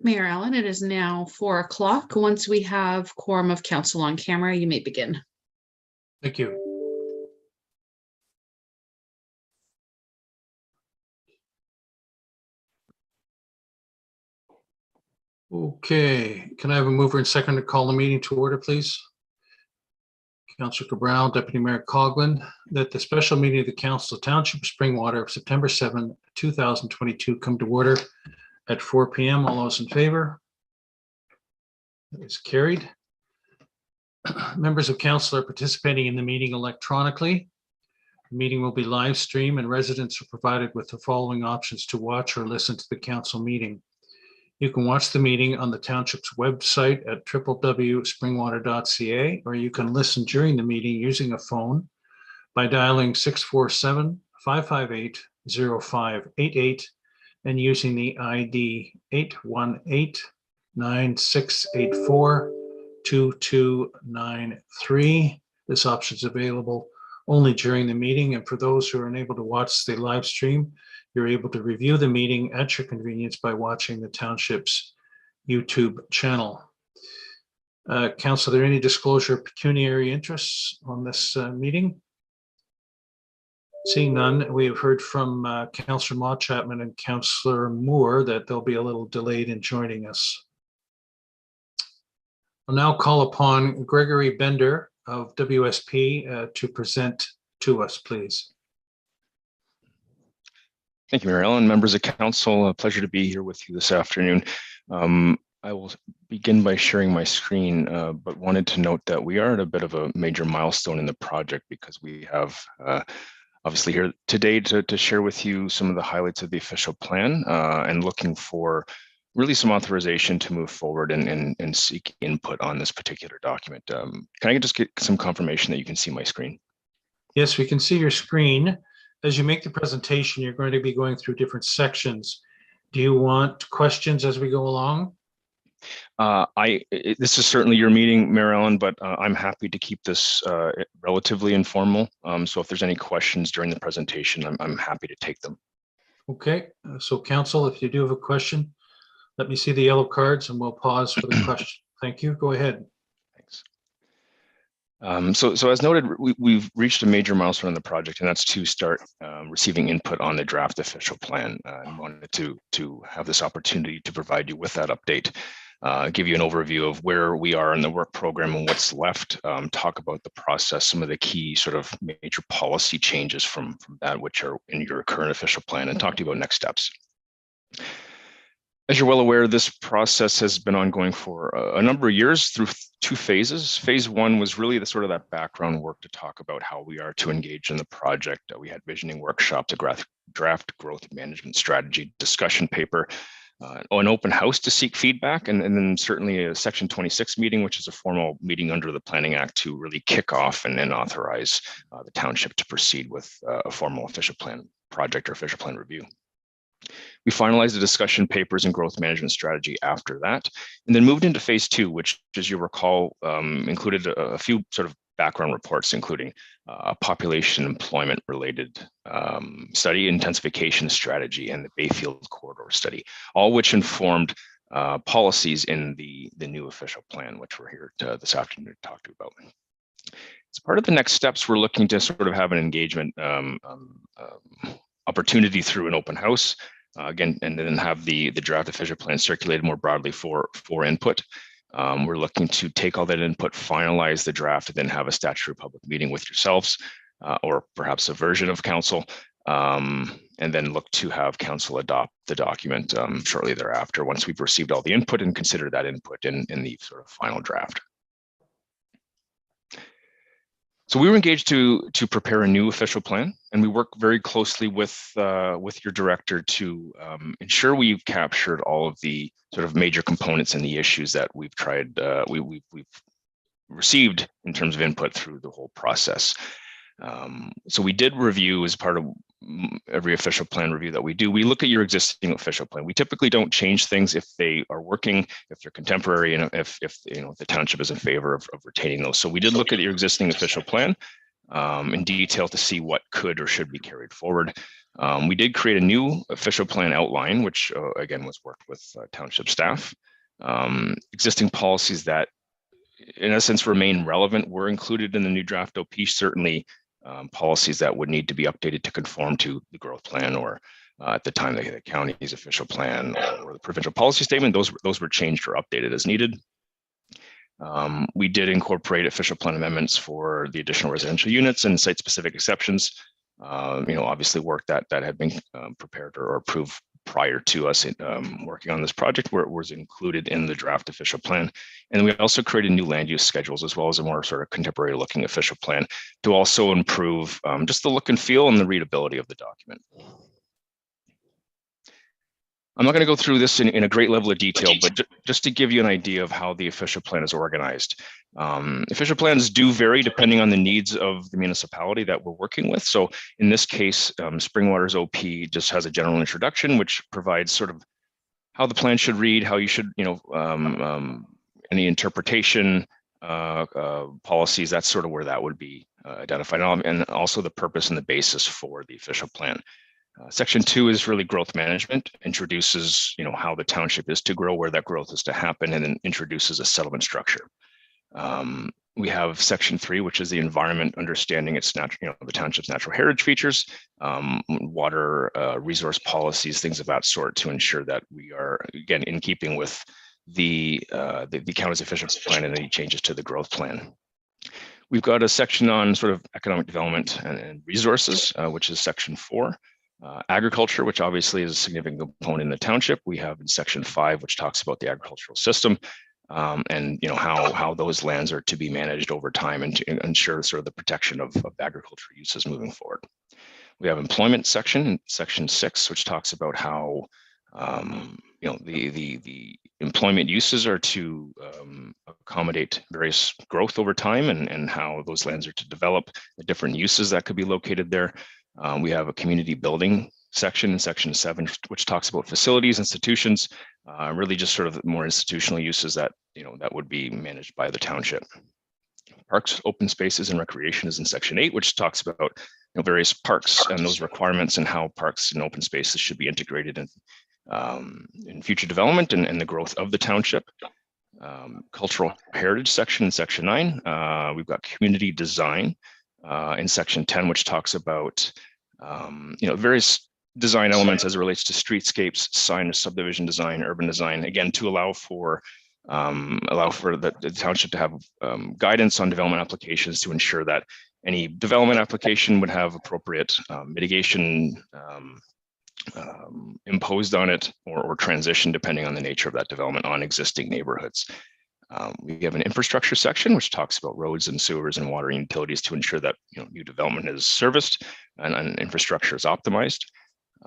Mayor Allen, it is now 4 o'clock. Once we have quorum of council on camera, you may begin. Thank you. Okay, can I have a mover and second to call the meeting to order, please? Councillor Cabral, Deputy Mayor Coughlin, that the special meeting of the Council of Township of Springwater of September 7, 2022 come to order at 4 p.m. All those in favor? That is carried. Members of council are participating in the meeting electronically. The meeting will be live streamed and residents are provided with the following options to watch or listen to the council meeting. You can watch the meeting on the township's website at www.springwater.ca, or you can listen during the meeting using a phone by dialing 647-558-0588 and using the ID 818-9684-2293. This option is available only during the meeting, and for those who are unable to watch the live stream, you're able to review the meeting at your convenience by watching the township's YouTube channel. Council, are there any disclosure of pecuniary interests on this meeting? Seeing none, we have heard from Councillor Mott Chapman and Councillor Moore that they'll be a little delayed in joining us. I'll now call upon Gregory Bender of WSP to present to us, please. Thank you, Mayor Allen. Members of council, a pleasure to be here with you this afternoon. I will begin by sharing my screen, but wanted to note that we are at a bit of a major milestone in the project because we have obviously here today to share with you some of the highlights of the official plan and looking for really some authorization to move forward and seek input on this particular document. Can I just get some confirmation that you can see my screen? Yes, we can see your screen. As you make the presentation, you're going to be going through different sections. Do you want questions as we go along? This is certainly your meeting, Mayor Allen, but I'm happy to keep this relatively informal. So if there's any questions during the presentation, I'm happy to take them. Okay, so council, if you do have a question, let me see the yellow cards and we'll pause for the question. Thank you. Go ahead. So as noted, we've reached a major milestone in the project, and that's to start receiving input on the draft official plan. And wanted to have this opportunity to provide you with that update, give you an overview of where we are in the work program and what's left, talk about the process, some of the key sort of major policy changes from that which are in your current official plan, and talk to you about next steps. As you're well aware, this process has been ongoing for a number of years through two phases. Phase one was really the sort of that background work to talk about how we are to engage in the project. We had visioning workshops, a draft growth management strategy discussion paper, an open house to seek feedback, and then certainly a Section 26 meeting, which is a formal meeting under the Planning Act to really kick off and then authorize the township to proceed with a formal official plan project or official plan review. We finalized the discussion papers and growth management strategy after that, and then moved into phase two, which, as you recall, included a few sort of background reports, including a population employment related study, intensification strategy, and the Bayfield corridor study, all which informed policies in the new official plan, which we're here this afternoon to talk to you about. As part of the next steps, we're looking to sort of have an engagement opportunity through an open house, again, and then have the draft official plan circulated more broadly for input. We're looking to take all that input, finalize the draft, and then have a statutory public meeting with yourselves, or perhaps a version of council, and then look to have council adopt the document shortly thereafter once we've received all the input and consider that input in the sort of final draft. So we were engaged to prepare a new official plan, and we work very closely with your director to ensure we've captured all of the sort of major components and the issues that we've tried we've received in terms of input through the whole process. So we did review as part of every official plan review that we do. We look at your existing official plan. We typically don't change things if they are working, if they're contemporary, and if the township is in favor of retaining those. So we did look at your existing official plan in detail to see what could or should be carried forward. We did create a new official plan outline, which again was worked with township staff. Existing policies that in essence remain relevant were included in the new draft OP. Certainly policies that would need to be updated to conform to the growth plan, or at the time the county's official plan or the provincial policy statement, those were changed or updated as needed. We did incorporate official plan amendments for the additional residential units and site-specific exceptions. Obviously work that had been prepared or approved prior to us working on this project, where it was included in the draft official plan. And we also created new land use schedules, as well as a more sort of contemporary looking official plan, to also improve just the look and feel and the readability of the document. I'm not going to go through this in a great level of detail, but just to give you an idea of how the official plan is organized. Official plans do vary depending on the needs of the municipality that we're working with. So in this case, Springwater's OP just has a general introduction, which provides sort of how the plan should read, how you should, any interpretation, policies, that's sort of where that would be identified, and also the purpose and the basis for the official plan. Section 2 is really growth management, introduces, how the township is to grow, where that growth is to happen, and then introduces a settlement structure. We have Section 3, which is the environment, understanding its natural, the township's natural heritage features, water resource policies, things of that sort, to ensure that we are, again, in keeping with the county's official plan and any changes to the growth plan. We've got a section on sort of economic development and resources, which is Section 4. Agriculture, which obviously is a significant component in the township. We have in Section 5, which talks about the agricultural system, and how those lands are to be managed over time, and to ensure sort of the protection of agricultural uses moving forward. We have employment section in Section 6, which talks about how the employment uses are to accommodate various growth over time, and how those lands are to develop the different uses that could be located there. We have a community building section in Section 7, which talks about facilities, institutions, really just sort of more institutional uses that that would be managed by the township. Parks, open spaces, and recreation is in Section 8, which talks about various parks and those requirements, and how parks and open spaces should be integrated in future development and the growth of the township. Cultural heritage section in Section 9. We've got community design in Section 10, which talks about various design elements as it relates to streetscapes, signage, subdivision design, urban design, again, to allow for the township to have guidance on development applications, to ensure that any development application would have appropriate mitigation imposed on it, or transition, depending on the nature of that development, on existing neighborhoods. We have an infrastructure section, which talks about roads and sewers and water and utilities, to ensure that new development is serviced and infrastructure is optimized.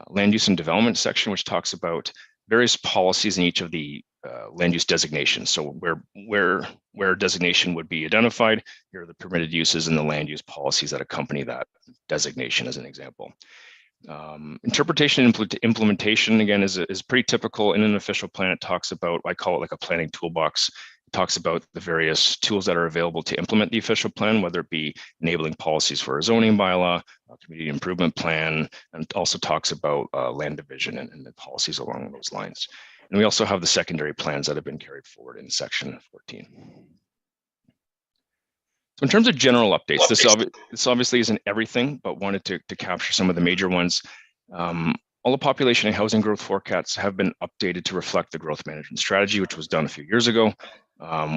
Land use and development section, which talks about various policies in each of the land use designations. So where designation would be identified, here are the permitted uses and the land use policies that accompany that designation, as an example. Interpretation and implementation, again, is pretty typical in an official plan. It talks about, I call it like a planning toolbox. It talks about the various tools that are available to implement the official plan, whether it be enabling policies for a zoning bylaw, a community improvement plan, and also talks about land division and the policies along those lines. And we also have the secondary plans that have been carried forward in Section 14. So in terms of general updates, this obviously isn't everything, but wanted to capture some of the major ones. All the population and housing growth forecasts have been updated to reflect the growth management strategy, which was done a few years ago.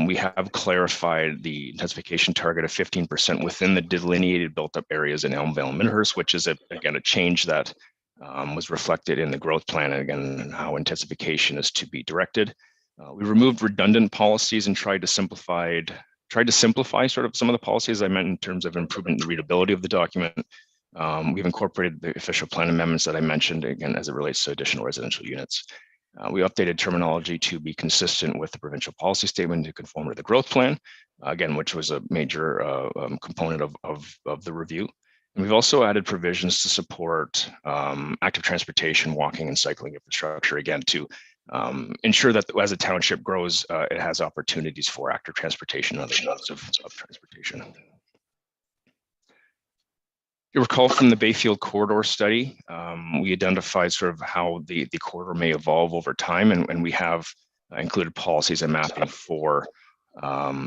We have clarified the intensification target of 15% within the delineated built-up areas in Elmvale and Midhurst, which is, again, a change that was reflected in the growth plan, and again, how intensification is to be directed. We removed redundant policies and tried to simplify sort of some of the policies I meant in terms of improving the readability of the document. We've incorporated the official plan amendments that I mentioned, again, as it relates to additional residential units. We updated terminology to be consistent with the provincial policy statement to conform to the growth plan, again, which was a major component of the review. And we've also added provisions to support active transportation, walking, and cycling infrastructure, again, to ensure that as a township grows, it has opportunities for active transportation and other modes of transportation. You recall from the Bayfield corridor study, we identified sort of how the corridor may evolve over time, and we have included policies and mapping for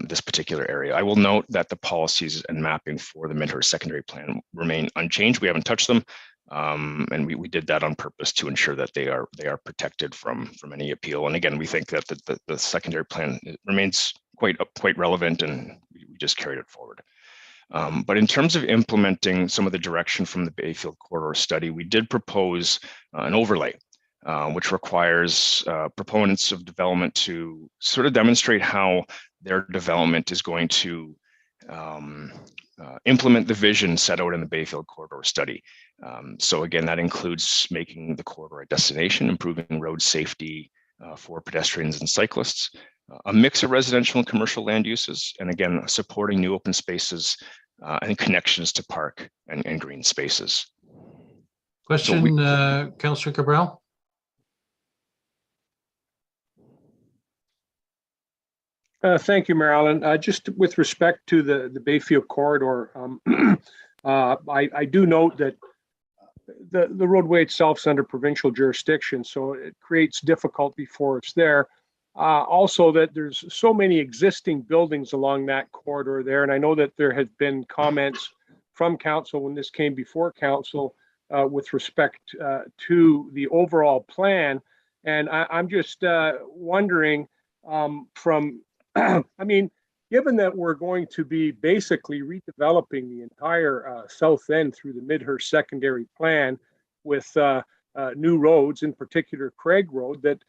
this particular area. I will note that the policies and mapping for the Midhurst secondary plan remain unchanged. We haven't touched them, and we did that on purpose to ensure that they are protected from any appeal. And again, we think that the secondary plan remains quite relevant, and we just carried it forward. But in terms of implementing some of the direction from the Bayfield corridor study, we did propose an overlay, which requires proponents of development to sort of demonstrate how their development is going to implement the vision set out in the Bayfield corridor study. So again, that includes making the corridor a destination, improving road safety for pedestrians and cyclists, a mix of residential and commercial land uses, and again, supporting new open spaces and connections to park and green spaces. Question, Councillor Cabral? Thank you, Mayor Allen. Just with respect to the Bayfield corridor, I do note that the roadway itself is under provincial jurisdiction, so it creates difficulty for us there. Also, that there's so many existing buildings along that corridor there, and I know that there has been comments from council when this came before council with respect to the overall plan, and I'm just wondering from I mean, given that we're going to be basically redeveloping the entire south end through the Midhurst secondary plan with new roads, in particular Craig Road, that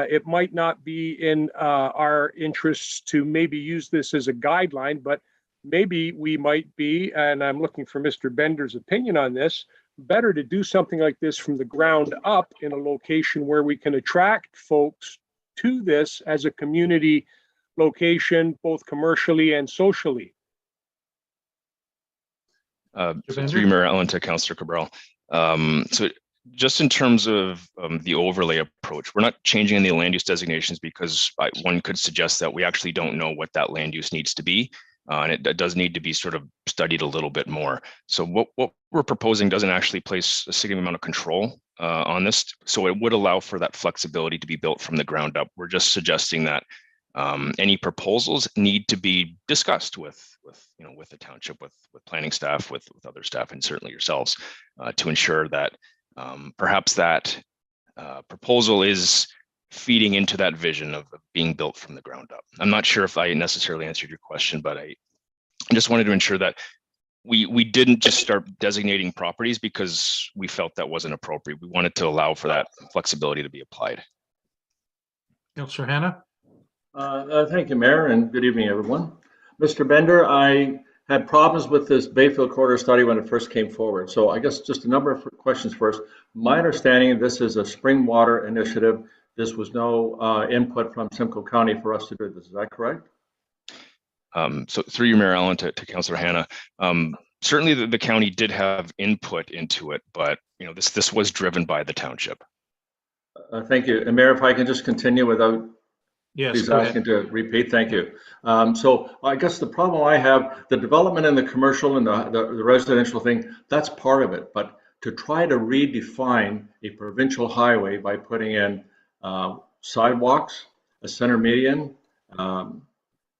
it might not be in our interests to maybe use this as a guideline, but maybe we might be, and I'm looking for Mr. Bender's opinion on this, better to do something like this from the ground up in a location where we can attract folks to this as a community location, both commercially and socially. Through Mayor Allen to Councillor Cabral. So just in terms of the overlay approach, we're not changing any land use designations because one could suggest that we actually don't know what that land use needs to be. And it does need to be sort of studied a little bit more. So what we're proposing doesn't actually place a significant amount of control on this. So it would allow for that flexibility to be built from the ground up. We're just suggesting that any proposals need to be discussed with the township, with planning staff, with other staff, and certainly yourselves, to ensure that perhaps that proposal is feeding into that vision of being built from the ground up. I'm not sure if I necessarily answered your question, but I just wanted to ensure that we didn't just start designating properties because we felt that wasn't appropriate. We wanted to allow for that flexibility to be applied. Councillor Hanna? Thank you, Mayor, and good evening, everyone. Mr. Bender, I had problems with this Bayfield corridor study when it first came forward. So I guess just a number of questions first. My understanding, this is a spring water initiative. This was no input from Simcoe County for us to do this. Is that correct? So through you, Mayor Allen, to Councillor Hanna, certainly the county did have input into it, but this was driven by the township. Thank you. And Mayor, if I can just continue without please asking to repeat. Thank you. So I guess the problem I have, the development in the commercial and the residential thing, that's part of it. But to try to redefine a provincial highway by putting in sidewalks, a center median,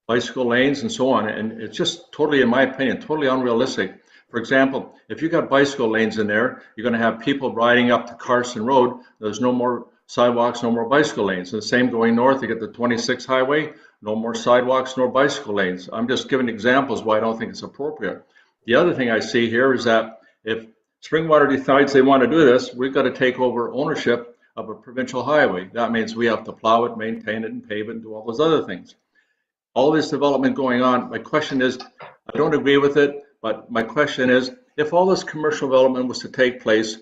bicycle lanes, and so on, and it's just totally, in my opinion, totally unrealistic. For example, if you got bicycle lanes in there, you're going to have people riding up to Carson Road. There's no more sidewalks, no more bicycle lanes. And the same going north, you get the 26 highway, no more sidewalks, nor bicycle lanes. I'm just giving examples why I don't think it's appropriate. The other thing I see here is that if Springwater decides they want to do this, we've got to take over ownership of a provincial highway. That means we have to plow it, maintain it, and pave it, and do all those other things. All this development going on, my question is, I don't agree with it, but my question is, if all this commercial development was to take place,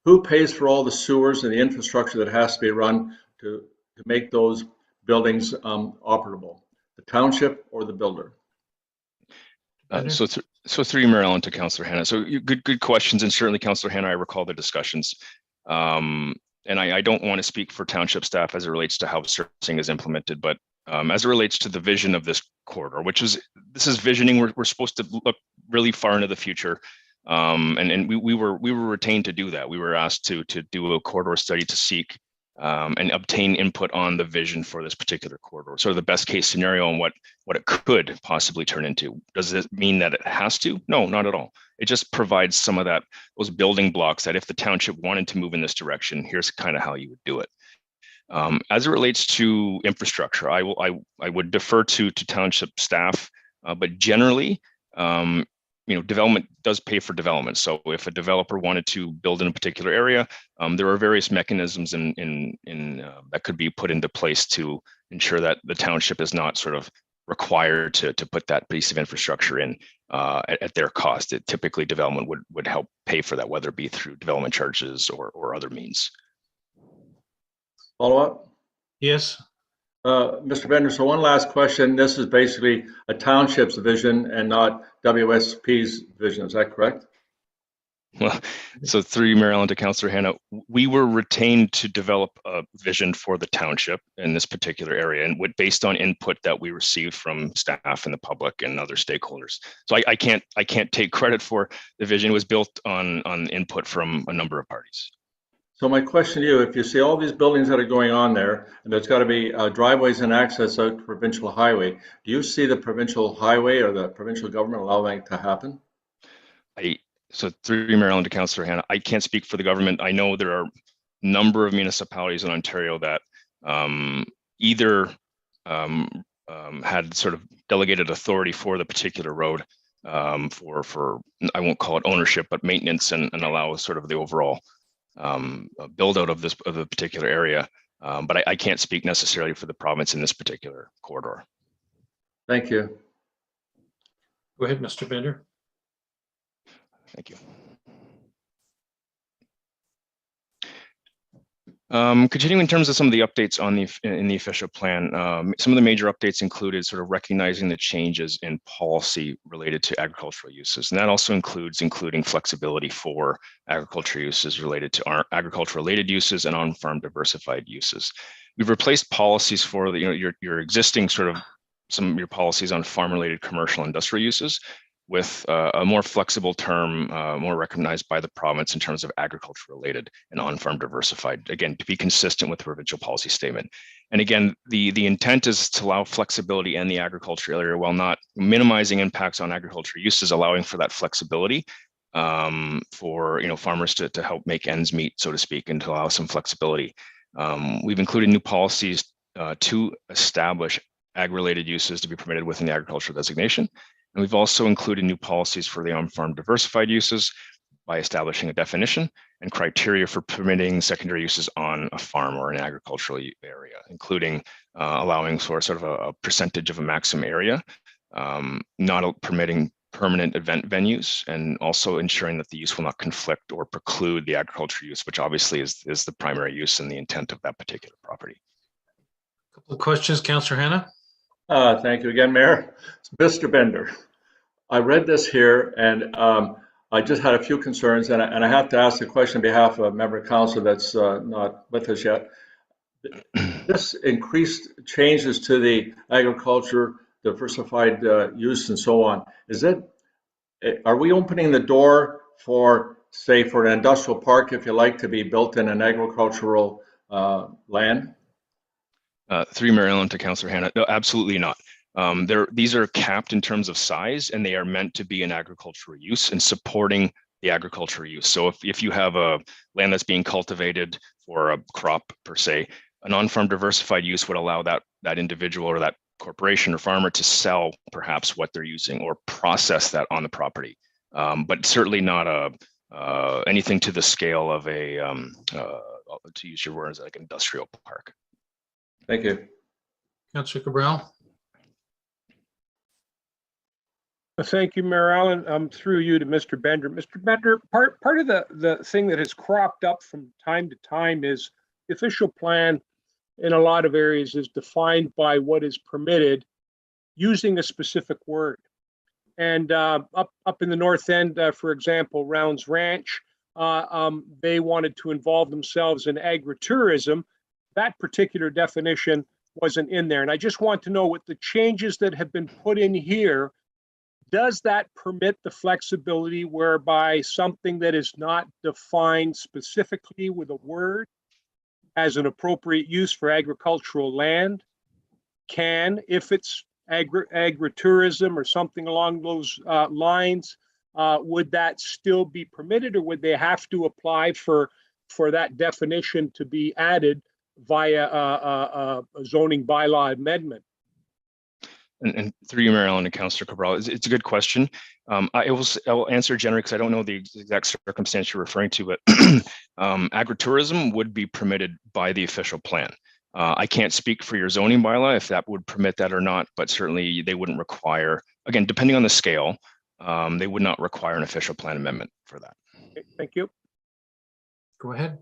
who pays for all the sewers and the infrastructure that has to be run to make those buildings operable? The township or the builder? So through you, Mayor Allen, to Councillor Hanna. So good questions, and certainly Councillor Hanna, I recall the discussions. And I don't want to speak for township staff as it relates to how servicing is implemented, but as it relates to the vision of this corridor, this is visioning, we're supposed to look really far into the future. And we were retained to do that. We were asked to do a corridor study to seek and obtain input on the vision for this particular corridor, sort of the best case scenario and what it could possibly turn into. Does it mean that it has to? No, not at all. It just provides some of those building blocks that if the township wanted to move in this direction, here's kind of how you would do it. As it relates to infrastructure, I would defer to township staff, but generally, development does pay for development. So if a developer wanted to build in a particular area, there are various mechanisms that could be put into place to ensure that the township is not sort of required to put that piece of infrastructure in at their cost. Typically, development would help pay for that, whether it be through development charges or other means. Follow up? Yes. Mr. Bender, so one last question. This is basically a township's vision and not WSP's vision. Is that correct? Well, so through Mayor Allen to Councillor Hanna, we were retained to develop a vision for the township in this particular area, and based on input that we received from staff and the public and other stakeholders. So I can't take credit for the vision. It was built on input from a number of parties. So my question to you, if you see all these buildings that are going on there, and there's got to be driveways and access out to provincial highway, do you see the provincial highway or the provincial government allowing it to happen? So through Mayor Allen to Councillor Hanna, I can't speak for the government. I know there are a number of municipalities in Ontario that either had sort of delegated authority for the particular road for I won't call it ownership, but maintenance and allow sort of the overall build out of the particular area, but I can't speak necessarily for the province in this particular corridor. Thank you. Go ahead, Mr. Bender. Thank you. Continuing in terms of some of the updates in the official plan, some of the major updates included sort of recognizing the changes in policy related to agricultural uses, and that also including flexibility for agricultural uses related to our agriculture-related uses and on-farm diversified uses. We've replaced policies for your existing sort of some of your policies on farm-related commercial industrial uses with a more flexible term, more recognized by the province in terms of agriculture-related and on-farm diversified, again, to be consistent with the provincial policy statement. And again, the intent is to allow flexibility in the agriculture area while not minimizing impacts on agriculture uses, allowing for that flexibility for farmers to help make ends meet, so to speak, and to allow some flexibility. We've included new policies to establish ag-related uses to be permitted within the agricultural designation. And we've also included new policies for the on-farm diversified uses by establishing a definition and criteria for permitting secondary uses on a farm or an agricultural area, including allowing for sort of a percentage of a maximum area, not permitting permanent event venues, and also ensuring that the use will not conflict or preclude the agricultural use, which obviously is the primary use and the intent of that particular property. A couple of questions, Councillor Hanna. Thank you again, Mayor. Mr. Bender, I read this here and I just had a few concerns, and I have to ask the question on behalf of a member of council that's not with us yet. This increased changes to the agriculture, diversified use and so on, are we opening the door for, say, for an industrial park, if you like, to be built in an agricultural land? Through Mayor Allen to Councillor Hanna, no, absolutely not. These are capped in terms of size, and they are meant to be an agricultural use and supporting the agricultural use. So if you have a land that's being cultivated for a crop per se, a non-farm diversified use would allow that individual or that corporation or farmer to sell perhaps what they're using or process that on the property, but certainly not anything to the scale of a, to use your words, like industrial park. Thank you. Councillor Cabral. Thank you, Mayor Allen. Through you to Mr. Bender. Mr. Bender, part of the thing that has cropped up from time to time is the official plan in a lot of areas is defined by what is permitted using a specific word. And up in the north end, for example, Rounds Ranch, they wanted to involve themselves in agritourism. That particular definition wasn't in there. And I just want to know what the changes that have been put in here does that permit the flexibility whereby something that is not defined specifically with a word as an appropriate use for agricultural land can, if it's agritourism or something along those lines, would that still be permitted, or would they have to apply for that definition to be added via a zoning bylaw amendment? And through you, Mary Ellen and Councillor Cabral, it's a good question. I will answer generally because I don't know the exact circumstance you're referring to, but agritourism would be permitted by the official plan. I can't speak for your zoning bylaw if that would permit that or not, but certainly they wouldn't require, again, depending on the scale, they would not require an official plan amendment for that. Okay, thank you. Go ahead.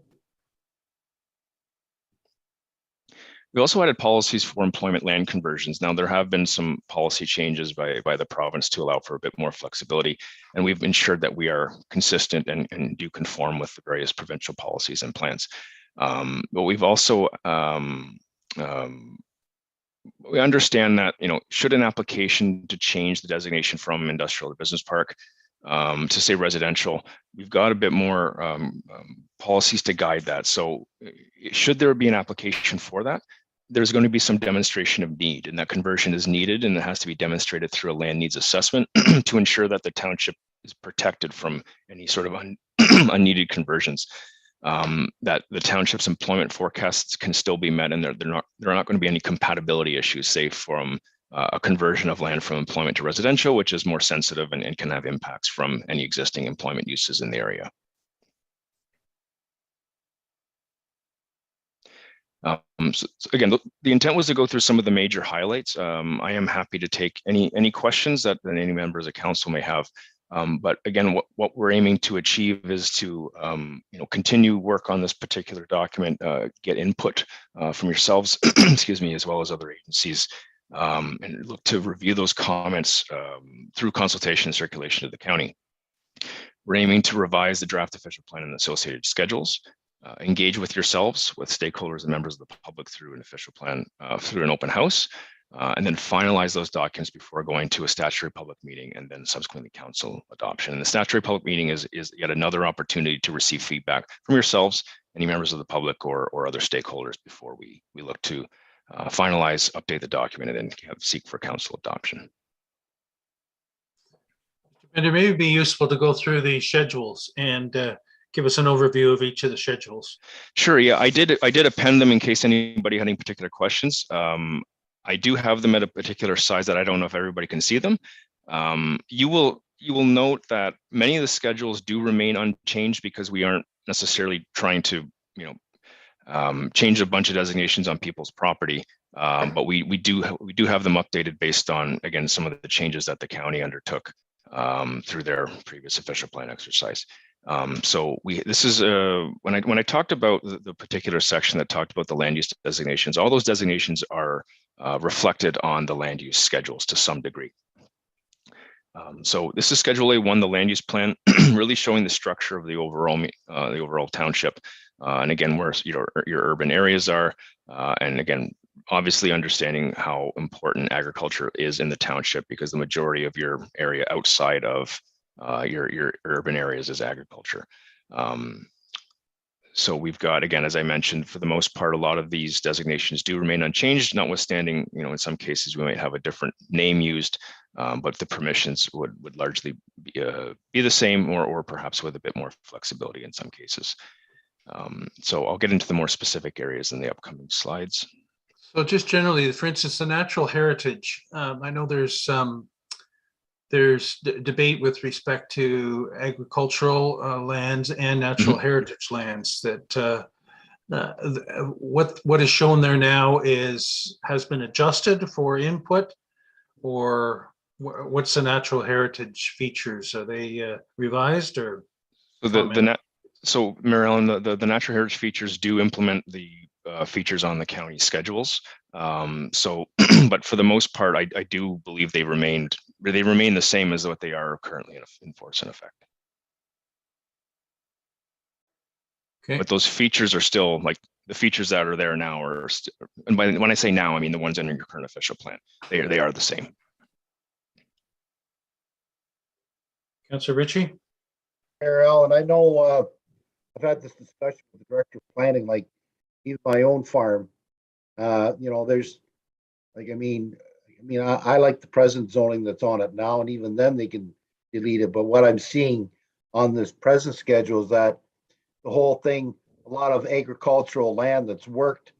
We also added policies for employment land conversions. Now, there have been some policy changes by the province to allow for a bit more flexibility, and we've ensured that we are consistent and do conform with the various provincial policies and plans. But we've also, we understand that, should an application to change the designation from industrial to business park to say residential, we've got a bit more policies to guide that. So should there be an application for that, there's going to be some demonstration of need, and that conversion is needed, and it has to be demonstrated through a land needs assessment to ensure that the township is protected from any sort of unneeded conversions. That the township's employment forecasts can still be met, and there are not going to be any compatibility issues, say from a conversion of land from employment to residential, which is more sensitive and can have impacts from any existing employment uses in the area. So again, the intent was to go through some of the major highlights. I am happy to take any questions that any members of council may have. But again, what we're aiming to achieve is to continue work on this particular document, get input from yourselves, excuse me, as well as other agencies, and look to review those comments through consultation and circulation to the county. We're aiming to revise the draft official plan and associated schedules, engage with yourselves, with stakeholders and members of the public through an official plan, through an open house, and then finalize those documents before going to a statutory public meeting and then subsequently council adoption. And the statutory public meeting is yet another opportunity to receive feedback from yourselves, any members of the public or other stakeholders before we look to finalize, update the document, and then seek for council adoption. And it may be useful to go through the schedules and give us an overview of each of the schedules. Sure. Yeah, I did append them in case anybody had any particular questions. I do have them at a particular size that I don't know if everybody can see them. You will note that many of the schedules do remain unchanged because we aren't necessarily trying to change a bunch of designations on people's property, but we do have them updated based on, again, some of the changes that the county undertook through their previous official plan exercise. So this is when I talked about the particular section that talked about the land use designations, all those designations are reflected on the land use schedules to some degree. So this is Schedule A1, the land use plan, really showing the structure of the overall township, and again where your urban areas are, and again obviously understanding how important agriculture is in the township because the majority of your area outside of your urban areas is agriculture. So we've got, again, as I mentioned, for the most part, a lot of these designations do remain unchanged, notwithstanding, in some cases we might have a different name used, but the permissions would largely be the same or perhaps with a bit more flexibility in some cases. So I'll get into the more specific areas in the upcoming slides. So just generally, for instance, the natural heritage, I know there's debate with respect to agricultural lands and natural heritage lands that what is shown there now has been adjusted for input, or what's the natural heritage features? Are they revised or? So Mary Ellen, the natural heritage features do implement the features on the county schedules. But for the most part, I do believe they remain the same as what they are currently in force and effect. Okay. But those features are still, like the features that are there now are, and when I say now, I mean the ones in your current official plan. They are the same. Councillor Ritchie? Mayor Allen, I know I've had this discussion with the director of planning, like even my own farm. There's like, I like the present zoning that's on it now, and even then they can delete it. But what I'm seeing on this present schedule is that the whole thing, a lot of agricultural land that's worked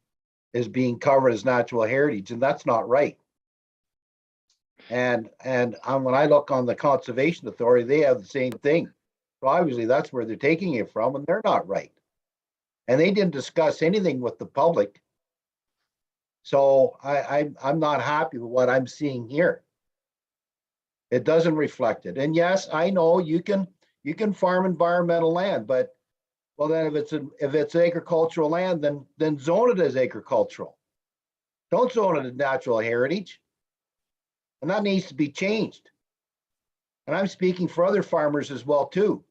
is being covered as natural heritage, and that's not right. And when I look on the Conservation Authority, they have the same thing. So obviously that's where they're taking it from, and they're not right. And they didn't discuss anything with the public. So I'm not happy with what I'm seeing here. It doesn't reflect it. And yes, I know you can farm environmental land, but well, then if it's agricultural land, then zone it as agricultural. Don't zone it as natural heritage. And that needs to be changed. And I'm speaking for other farmers as well too.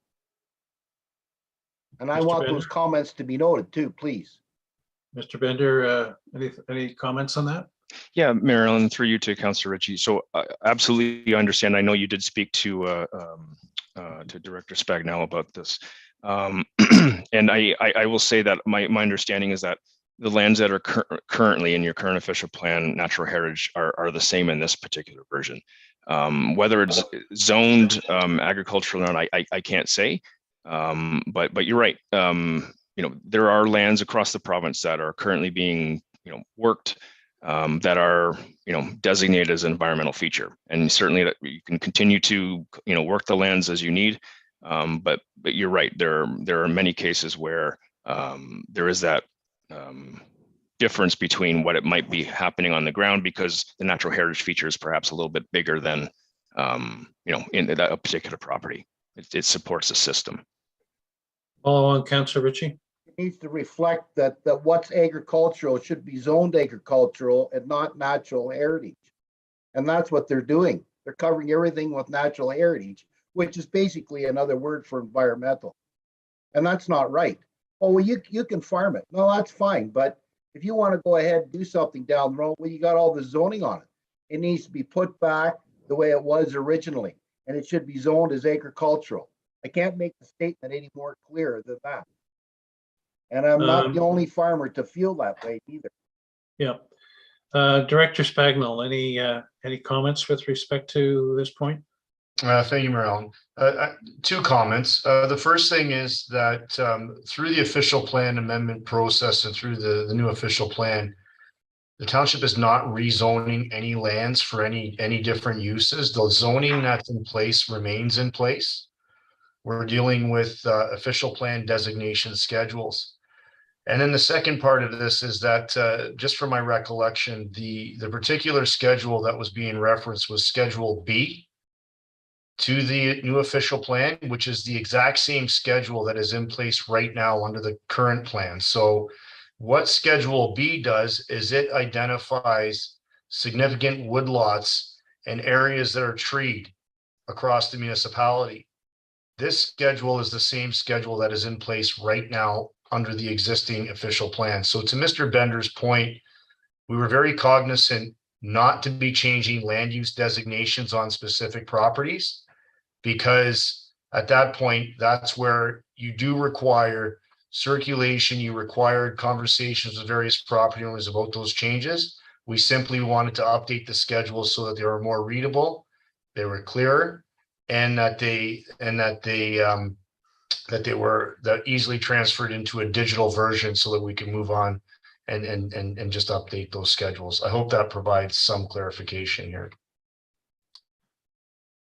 And I want those comments to be noted too, please. Mr. Bender, any comments on that? Yeah, Marilyn, through you to Councillor Ritchie. So absolutely understand. I know you did speak to Director Spagnell about this. And I will say that my understanding is that the lands that are currently in your current official plan, natural heritage, are the same in this particular version. Whether it's zoned agricultural or not, I can't say. But you're right. There are lands across the province that are currently being worked that are designated as an environmental feature, and certainly that you can continue to work the lands as you need. But you're right. There are many cases where there is that difference between what it might be happening on the ground, because the natural heritage feature is perhaps a little bit bigger than in that particular property. It supports the system. Follow on, Councillor Ritchie. It needs to reflect that what's agricultural should be zoned agricultural and not natural heritage. And that's what they're doing. They're covering everything with natural heritage, which is basically another word for environmental. And that's not right. Oh, well, you can farm it. No, that's fine. But if you want to go ahead and do something down the road, well, you got all the zoning on it. It needs to be put back the way it was originally, and it should be zoned as agricultural. I can't make the statement any more clear than that. And I'm not the only farmer to feel that way either. Yeah. Director Spagnell, any comments with respect to this point? Thank you, Marilyn. Two comments. The first thing is that through the official plan amendment process and through the new official plan, the township is not rezoning any lands for any different uses. The zoning that's in place remains in place. We're dealing with official plan designation schedules. And then the second part of this is that, just from my recollection, the particular schedule that was being referenced was Schedule B to the new official plan, which is the exact same schedule that is in place right now under the current plan. So what Schedule B does is it identifies significant woodlots and areas that are treed across the municipality. This schedule is the same schedule that is in place right now under the existing official plan. So to Mr. Bender's point, we were very cognizant not to be changing land use designations on specific properties, because at that point, that's where you do require circulation, you required conversations with various property owners about those changes. We simply wanted to update the schedule so that they were more readable, they were clearer, and that they were easily transferred into a digital version so that we can move on and just update those schedules. I hope that provides some clarification here.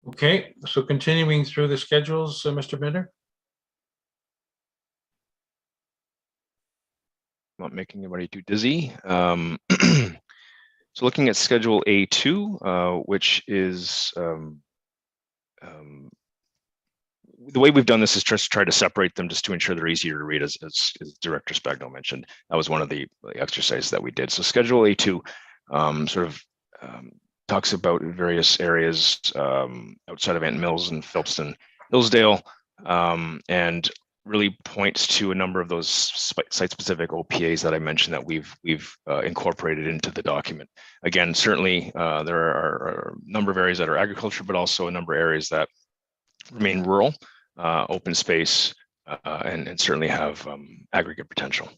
Okay, so continuing through the schedules, Mr. Bender. Not making anybody too dizzy. So looking at Schedule A2, which is the way we've done this is just try to separate them just to ensure they're easier to read, as Director Spagnell mentioned. That was one of the exercises that we did. So Schedule A2 talks about various areas outside of Ant Mills and Phillipston, Hillsdale, and really points to a number of those site-specific OPAs that I mentioned that we've incorporated into the document. Again, certainly there are a number of areas that are agriculture, but also a number of areas that remain rural, open space, and certainly have aggregate potential.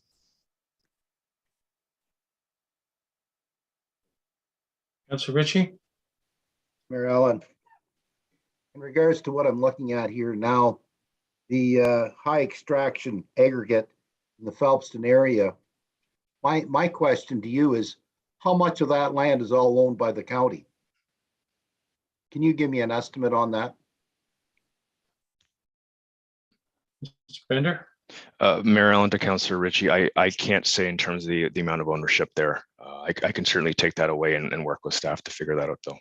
Councillor Ritchie? Mayor Allen, in regards to what I'm looking at here now, the high extraction aggregate in the Phelpston area, my question to you is, how much of that land is all owned by the county? Can you give me an estimate on that? Mr. Bender? Mayor Allen to Councillor Ritchie, I can't say in terms of the amount of ownership there. I can certainly take that away and work with staff to figure that out, though.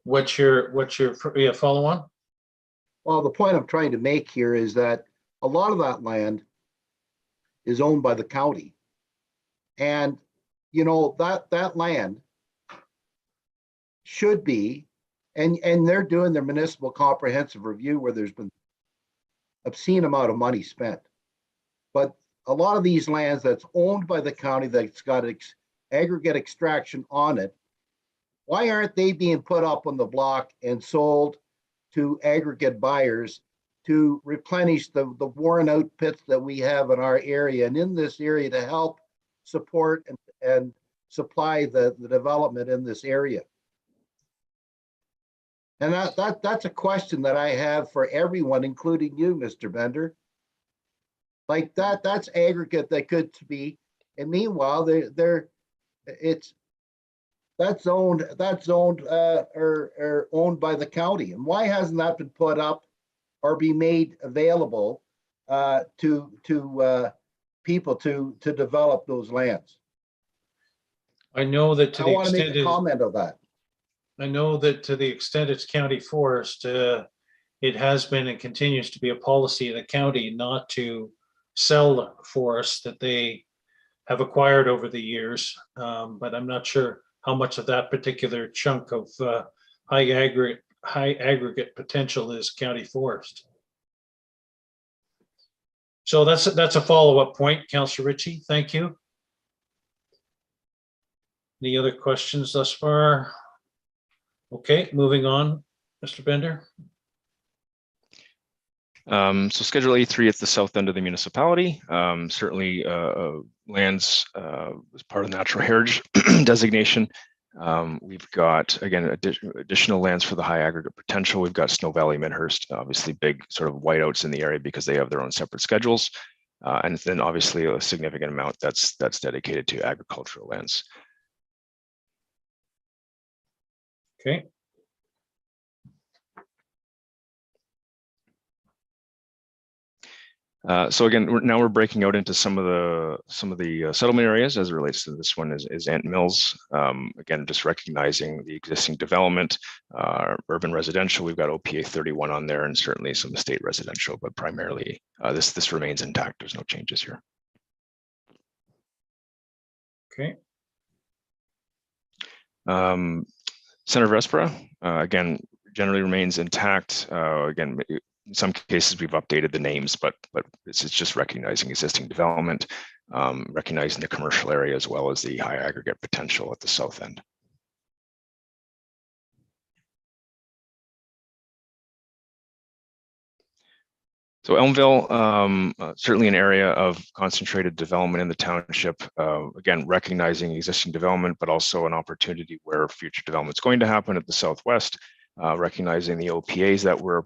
What's your follow on? Well, the point I'm trying to make here is that a lot of that land is owned by the county. And, you know, that land should be, and they're doing their municipal comprehensive review where there's been obscene amount of money spent. But a lot of these lands that's owned by the county that's got aggregate extraction on it, why aren't they being put up on the block and sold to aggregate buyers to replenish the worn out pits that we have in our area and in this area to help support and supply the development in this area? And that's a question that I have for everyone, including you, Mr. Bender. Like that's aggregate that could be, and meanwhile, that's owned or owned by the county. And why hasn't that been put up or be made available to people to develop those lands? I know that I want to make a comment of that. I know that to the extent it's county forest, it has been and continues to be a policy of the county not to sell forests that they have acquired over the years. But I'm not sure how much of that particular chunk of high aggregate potential is county forest. So that's a follow-up point, Councillor Ritchie. Thank you. Any other questions thus far? Okay, moving on, Mr. Bender. So Schedule A3 at the south end of the municipality, certainly lands as part of the natural heritage designation. We've got, again, additional lands for the high aggregate potential. We've got Snow Valley, Midhurst, obviously big sort of whiteouts in the area because they have their own separate schedules. And then obviously a significant amount that's dedicated to agricultural lands. Okay. So again, now we're breaking out into some of the settlement areas as it relates to this one is Ant Mills. Again, just recognizing the existing development, urban residential. We've got OPA 31 on there, and certainly some estate residential, but primarily this remains intact. There's no changes here. Okay. Center of Respera, again, generally remains intact. Again, in some cases we've updated the names, but it's just recognizing existing development, recognizing the commercial area as well as the high aggregate potential at the south end. So Elmville, certainly an area of concentrated development in the township, again, recognizing existing development, but also an opportunity where future development is going to happen at the southwest, recognizing the OPAs that were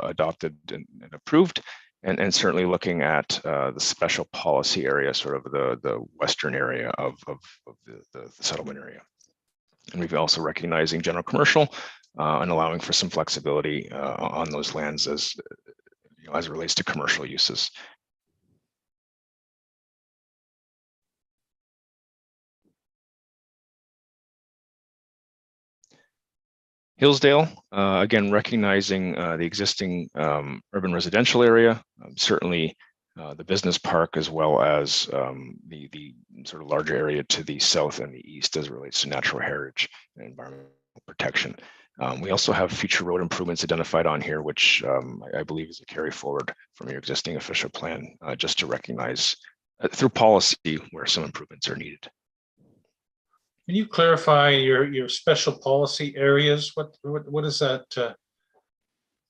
adopted and approved, and certainly looking at the special policy area, sort of the western area of the settlement area. And we've also recognizing general commercial and allowing for some flexibility on those lands as it relates to commercial uses. Hillsdale, again, recognizing the existing urban residential area, certainly the business park, as well as the sort of larger area to the south and the east as it relates to natural heritage and environmental protection. We also have future road improvements identified on here, which I believe is a carry forward from your existing official plan, just to recognize through policy where some improvements are needed. Can you clarify your special policy areas? What does that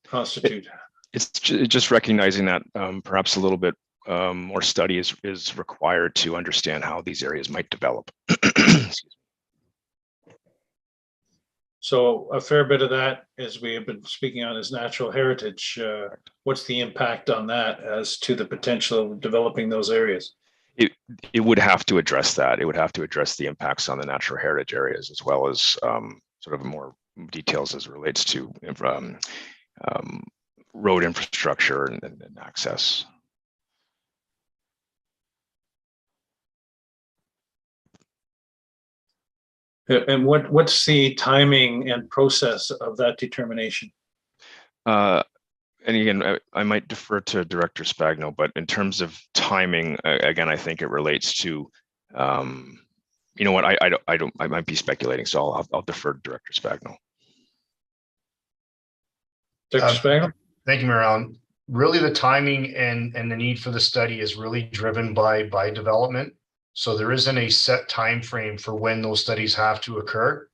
constitute? It's just recognizing that perhaps a little bit more study is required to understand how these areas might develop. So a fair bit of that, as we have been speaking on, is natural heritage. What's the impact on that as to the potential of developing those areas? It would have to address that. It would have to address the impacts on the natural heritage areas, as well as sort of more details as it relates to road infrastructure and access. And what's the timing and process of that determination? And again, I might defer to Director Spagno, but in terms of timing, again, I think it relates to, you know what, I might be speculating, so I'll defer to Director Spagno. Director Spagno? Thank you, Mayor Allen. Really, the timing and the need for the study is really driven by development. So there isn't a set time frame for when those studies have to occur.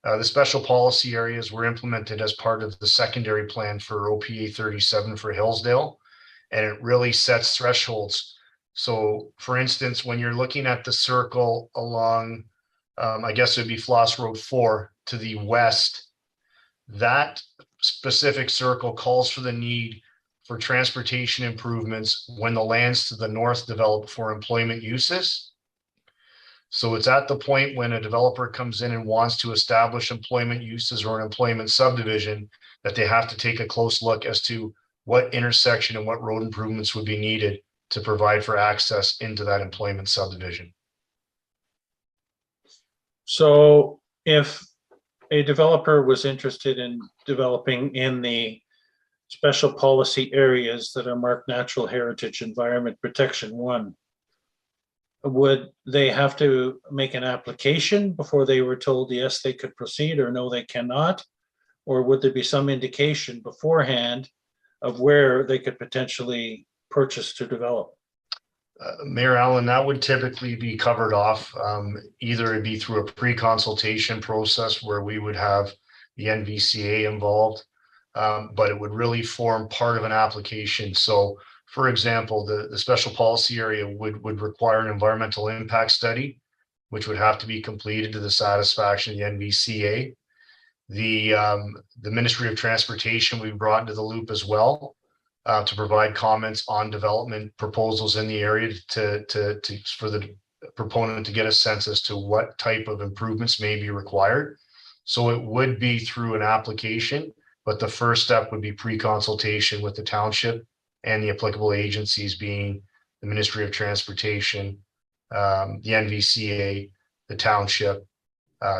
The special policy areas were implemented as part of the secondary plan for OPA 37 for Hillsdale, and it really sets thresholds. So for instance, when you're looking at the circle along, I guess it would be Floss Road 4 to the west, that specific circle calls for the need for transportation improvements when the lands to the north develop for employment uses. So it's at the point when a developer comes in and wants to establish employment uses or an employment subdivision that they have to take a close look as to what intersection and what road improvements would be needed to provide for access into that employment subdivision. So if a developer was interested in developing in the special policy areas that are marked Natural Heritage Environment Protection 1, would they have to make an application before they were told yes, they could proceed, or no, they cannot? Or would there be some indication beforehand of where they could potentially purchase to develop? Mayor Allen, that would typically be covered off. Either it'd be through a pre-consultation process where we would have the NVCA involved, but it would really form part of an application. So for example, the special policy area would require an environmental impact study, which would have to be completed to the satisfaction of the NVCA. The Ministry of Transportation we brought into the loop as well to provide comments on development proposals in the area for the proponent to get a sense as to what type of improvements may be required. So it would be through an application, but the first step would be pre-consultation with the township and the applicable agencies being the Ministry of Transportation, the NVCA, the township,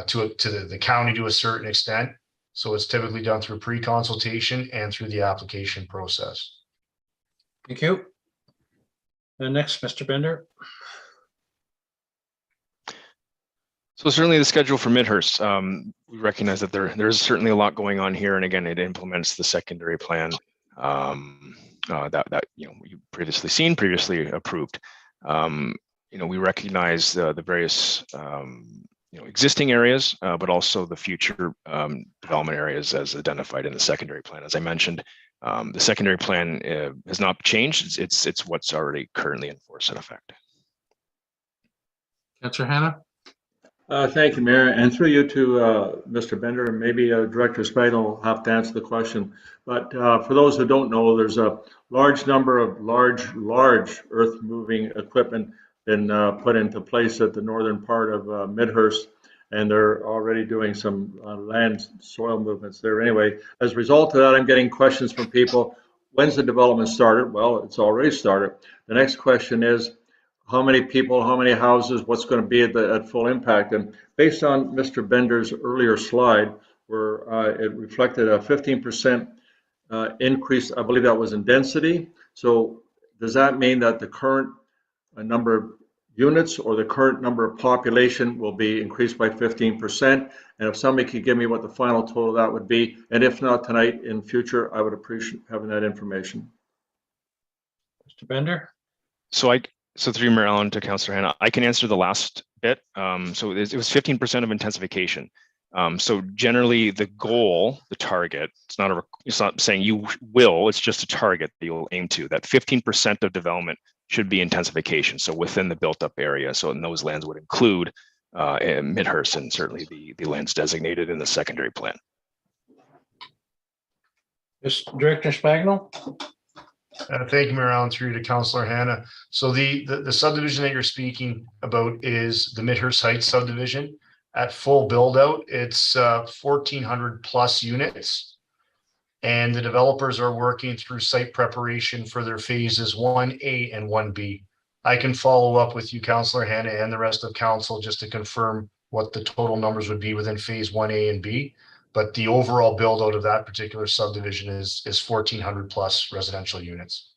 to the county to a certain extent. So it's typically done through pre-consultation and through the application process. Thank you. And next, Mr. Bender. So certainly the schedule for Midhurst, we recognize that there is certainly a lot going on here, and again, it implements the secondary plan that you've previously approved. We recognize the various existing areas, but also the future development areas as identified in the secondary plan. As I mentioned, the secondary plan has not changed. It's what's already currently in force and effect. Councillor Hanna. Thank you, Mayor. And through you to Mr. Bender, and maybe Director Spagno will have to answer the question. But for those who don't know, there's a large number of large earth-moving equipment been put into place at the northern part of Midhurst, and they're already doing some land soil movements there. Anyway, as a result of that, I'm getting questions from people. When's the development started? Well, it's already started. The next question is, how many people, how many houses, what's going to be at full impact? And based on Mr. Bender's earlier slide, where it reflected a 15% increase, I believe that was in density. So does that mean that the current number of units or the current number of population will be increased by 15%? And if somebody could give me what the final total of that would be, and if not tonight, in future, I would appreciate having that information. Mr. Bender. So So through Mayor Allen to Councillor Hannah, I can answer the last bit. So it was 15% of intensification. So generally the goal, the target, it's not saying you will, it's just a target that you'll aim to. That 15% of development should be intensification. So within the built up area. So in those lands would include Midhurst and certainly the lands designated in the secondary plan. Yes, Director Spagnol? Thank you, Mayor Allen, through to Councillor Hannah. So the subdivision that you're speaking about is the Midhurst Heights subdivision. At full build out, it's 1,400 plus units. And the developers are working through site preparation for their phases 1A and 1B. I can follow up with you, Councillor Hannah, and the rest of council just to confirm what the total numbers would be within phase 1A and B. But the overall build out of that particular subdivision is 1,400 plus residential units.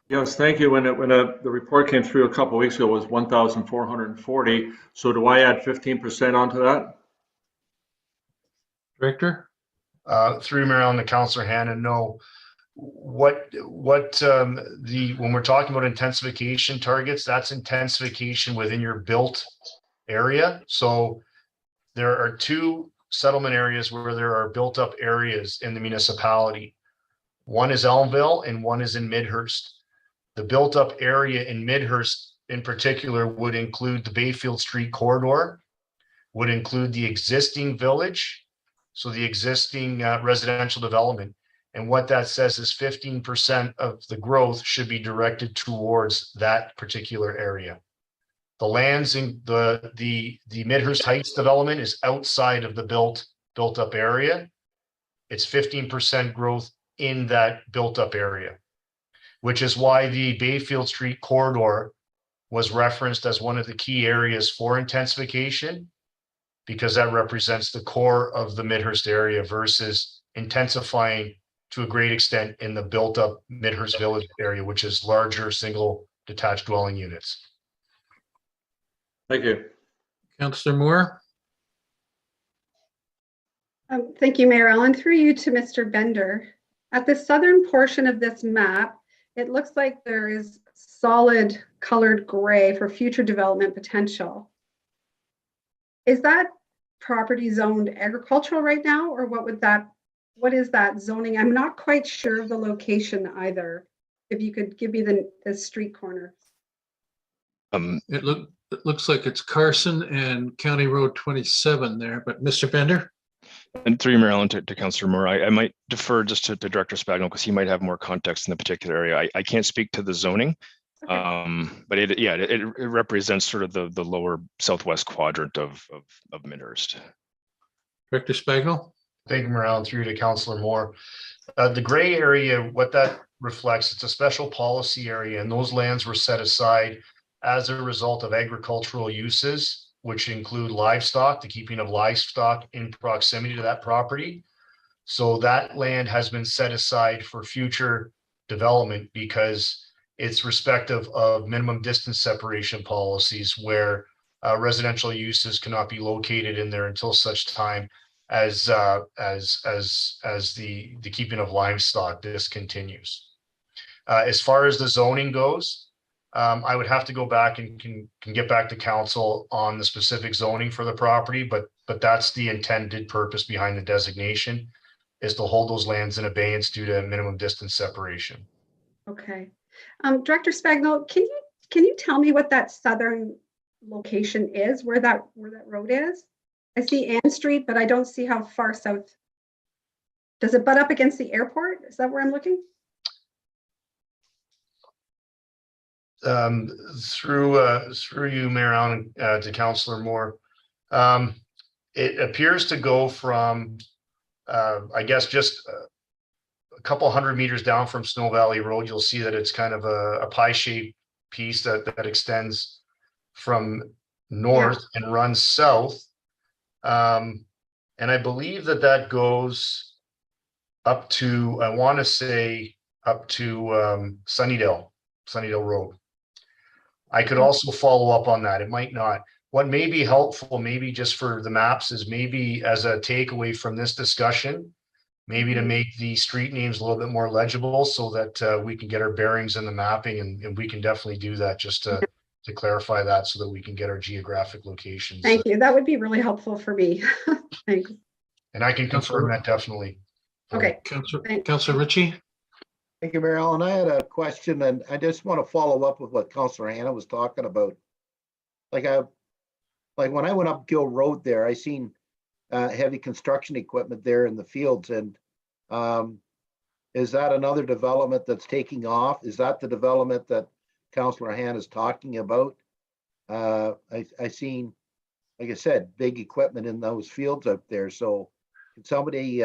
Yes, thank you. When the report came through a couple of weeks ago, it was 1,440. So do I add 15% onto that? Director? Through Mayor Allen to Councillor Hannah, no. When we're talking about intensification targets, that's intensification within your built area. So there are two settlement areas where there are built up areas in the municipality. One is Elmville and one is in Midhurst. The built up area in Midhurst in particular would include the Bayfield Street corridor, would include the existing village, so the existing residential development. And what that says is 15% of the growth should be directed towards that particular area. The lands in the Midhurst Heights development is outside of the built up area. It's 15% growth in that built up area, which is why the Bayfield Street corridor was referenced as one of the key areas for intensification, because that represents the core of the Midhurst area versus intensifying to a great extent in the built up Midhurst Village area, which is larger single detached dwelling units. Thank you. Councillor Moore? Thank you, Mayor Allen. Through you to Mr. Bender. At the southern portion of this map, it looks like there is solid colored gray for future development potential. Is that property zoned agricultural right now, or what is that zoning? I'm not quite sure of the location either. If you could give me the street corner. It looks like it's Carson and County Road 27 there, but Mr. Bender? And through Mayor Allen to Councillor Moore, I might defer just to Director Spagnol because he might have more context in the particular area. I can't speak to the zoning, okay. But it represents sort of the lower southwest quadrant of Midhurst. Director Spagnol? Thank you, Mayor Allen, through to Councillor Moore. The gray area, what that reflects, it's a special policy area, and those lands were set aside as a result of agricultural uses, which include livestock, the keeping of livestock in proximity to that property. So that land has been set aside for future development because it's respective of minimum distance separation policies where residential uses cannot be located in there until such time as the keeping of livestock discontinues. As far as the zoning goes, I would have to go back and can get back to council on the specific zoning for the property, but that's the intended purpose behind the designation, is to hold those lands in abeyance due to minimum distance separation. Okay. Director Spagnol, can you tell me what that southern location is, where that road is? I see Ann Street, but I don't see how far south. Does it butt up against the airport? Is that where I'm looking? Through you, Mayor Allen, to Councillor Moore. It appears to go from, I guess, just a couple hundred meters down from Snow Valley Road. You'll see that it's kind of a pie-shaped piece that extends from north and runs south. And I believe that goes up to, I want to say, up to Sunnydale Road. I could also follow up on that. It might not. What may be helpful, maybe just for the maps, is maybe as a takeaway from this discussion, maybe to make the street names a little bit more legible so that we can get our bearings in the mapping, and we can definitely do that just to to clarify that so that we can get our geographic locations. Thank you. That would be really helpful for me. Thanks. And I can confirm that definitely. Okay. Councillor Ritchie? Thank you, Mayor Allen. I had a question, and I just want to follow up with what Councillor Hannah was talking about. Like when I went up Gill Road there, I seen heavy construction equipment there in the fields, and is that another development that's taking off? Is that the development that Councillor Hannah is talking about? I seen, like I said, big equipment in those fields out there. So can somebody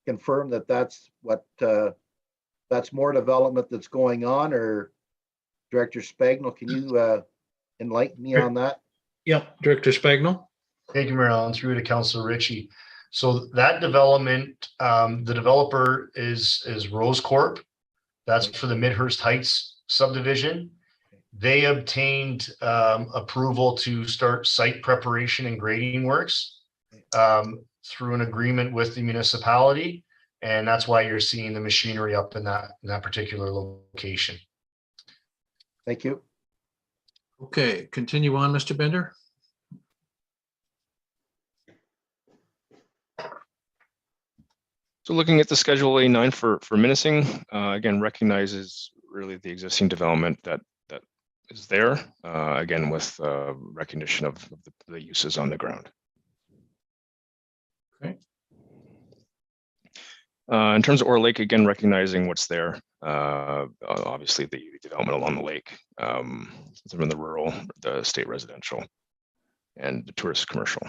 confirm that that's what that's more development that's going on? Or Director Spagnell, can you enlighten me on that? Yep, Director Spagnell. Thank you, Mayor Allen. Through to Councillor Ritchie. So that development, the developer is Rose Corp. That's for the Midhurst Heights subdivision. They obtained approval to start site preparation and grading works through an agreement with the municipality. And that's why you're seeing the machinery up in that particular location. Thank you. Okay, continue on, Mr. Bender. So looking at the Schedule A9 for menacing, again, recognizes really the existing development that is there, again, with recognition of the uses on the ground. Okay. In terms of Orr Lake, again, recognizing what's there, obviously the development along the lake, some of the rural, the state residential, and the tourist commercial.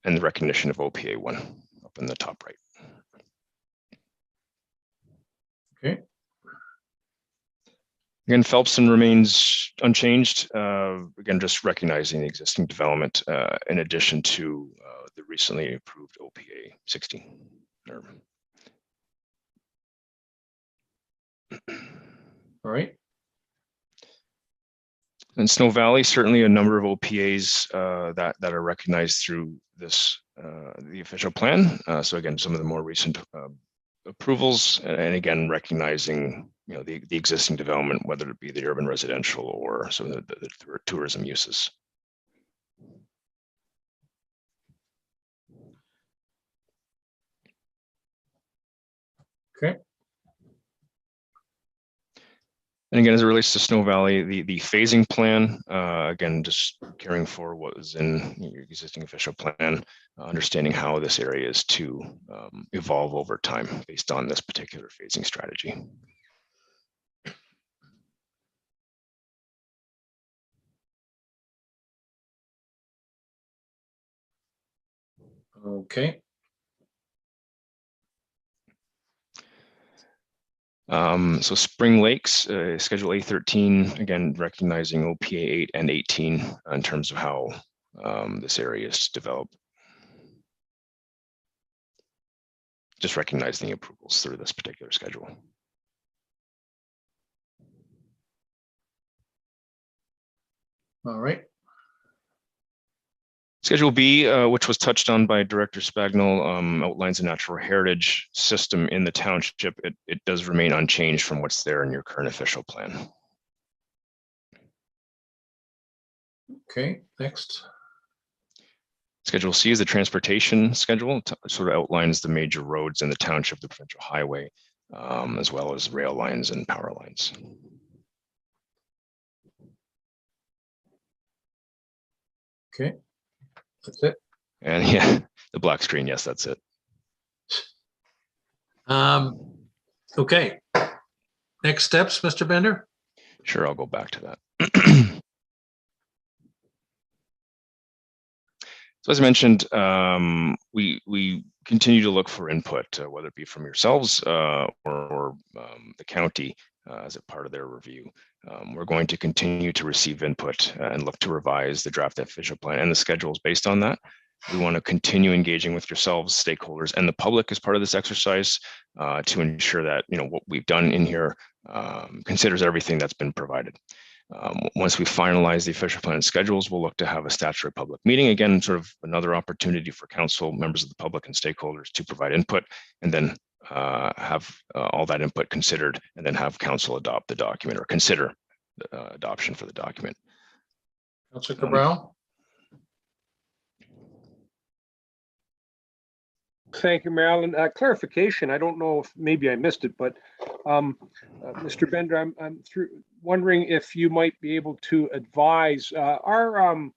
And the recognition of OPA 1 up in the top right. Okay. Again, Phelpson remains unchanged. Again, just recognizing the existing development in addition to the recently approved OPA 16. All right. In Snow Valley, certainly a number of OPAs that are recognized through this the official plan. So again, some of the more recent approvals, and again recognizing the existing development, whether it be the urban residential or some of the tourism uses. Okay. And again, as it relates to Snow Valley, the phasing plan, again, just carrying forward what was in your existing official plan, understanding how this area is to evolve over time based on this particular phasing strategy. Okay. So Spring Lakes, Schedule A13, again, recognizing OPA 8 and 18 in terms of how this area is developed. Just recognizing the approvals through this particular schedule. All right. Schedule B, which was touched on by Director Spagnell, outlines a natural heritage system in the township. It does remain unchanged from what's there in your current official plan. Okay, next. Schedule C is the transportation schedule. It sort of outlines the major roads in the township, the provincial highway, as well as rail lines and power lines. Okay. That's it. And yeah, the black screen, yes, that's it. Okay. Next steps, Mr. Bender? Sure, I'll go back to that. So as I mentioned, we continue to look for input, whether it be from yourselves or the county as a part of their review. We're going to continue to receive input and look to revise the draft official plan and the schedules based on that. We want to continue engaging with yourselves, stakeholders, and the public as part of this exercise to ensure that what we've done in here considers everything that's been provided. Once we finalize the official plan and schedules, we'll look to have a statutory public meeting. Again, sort of another opportunity for council, members of the public, and stakeholders to provide input, and then have all that input considered, and then have council adopt the document or consider adoption for the document. Councilor Cabral? Thank you, Marilyn. Clarification, I don't know if maybe I missed it, but Mr. Bender, I'm wondering if you might be able to advise our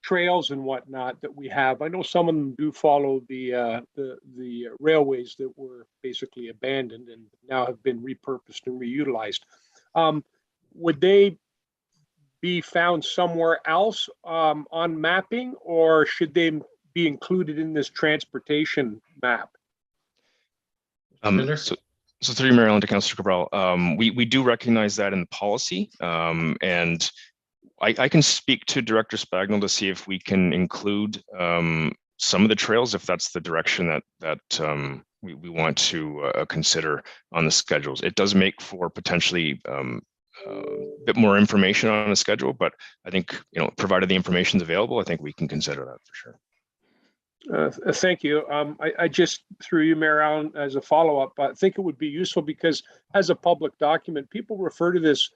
trails and whatnot that we have. I know some of them do follow the railways that were basically abandoned and now have been repurposed and reutilized. Would they be found somewhere else on mapping, or should they be included in this transportation map? So through Maryland to Councillor Cabral, we do recognize that in the policy, and I can speak to Director Spagnell to see if we can include some of the trails, if that's the direction that we want to consider on the schedules. It does make for potentially a bit more information on the schedule, but I think, provided the information is available, I think we can consider that for sure. Thank you. I just, through you, Mayor Allen, as a follow-up, I think it would be useful because as a public document, people refer to this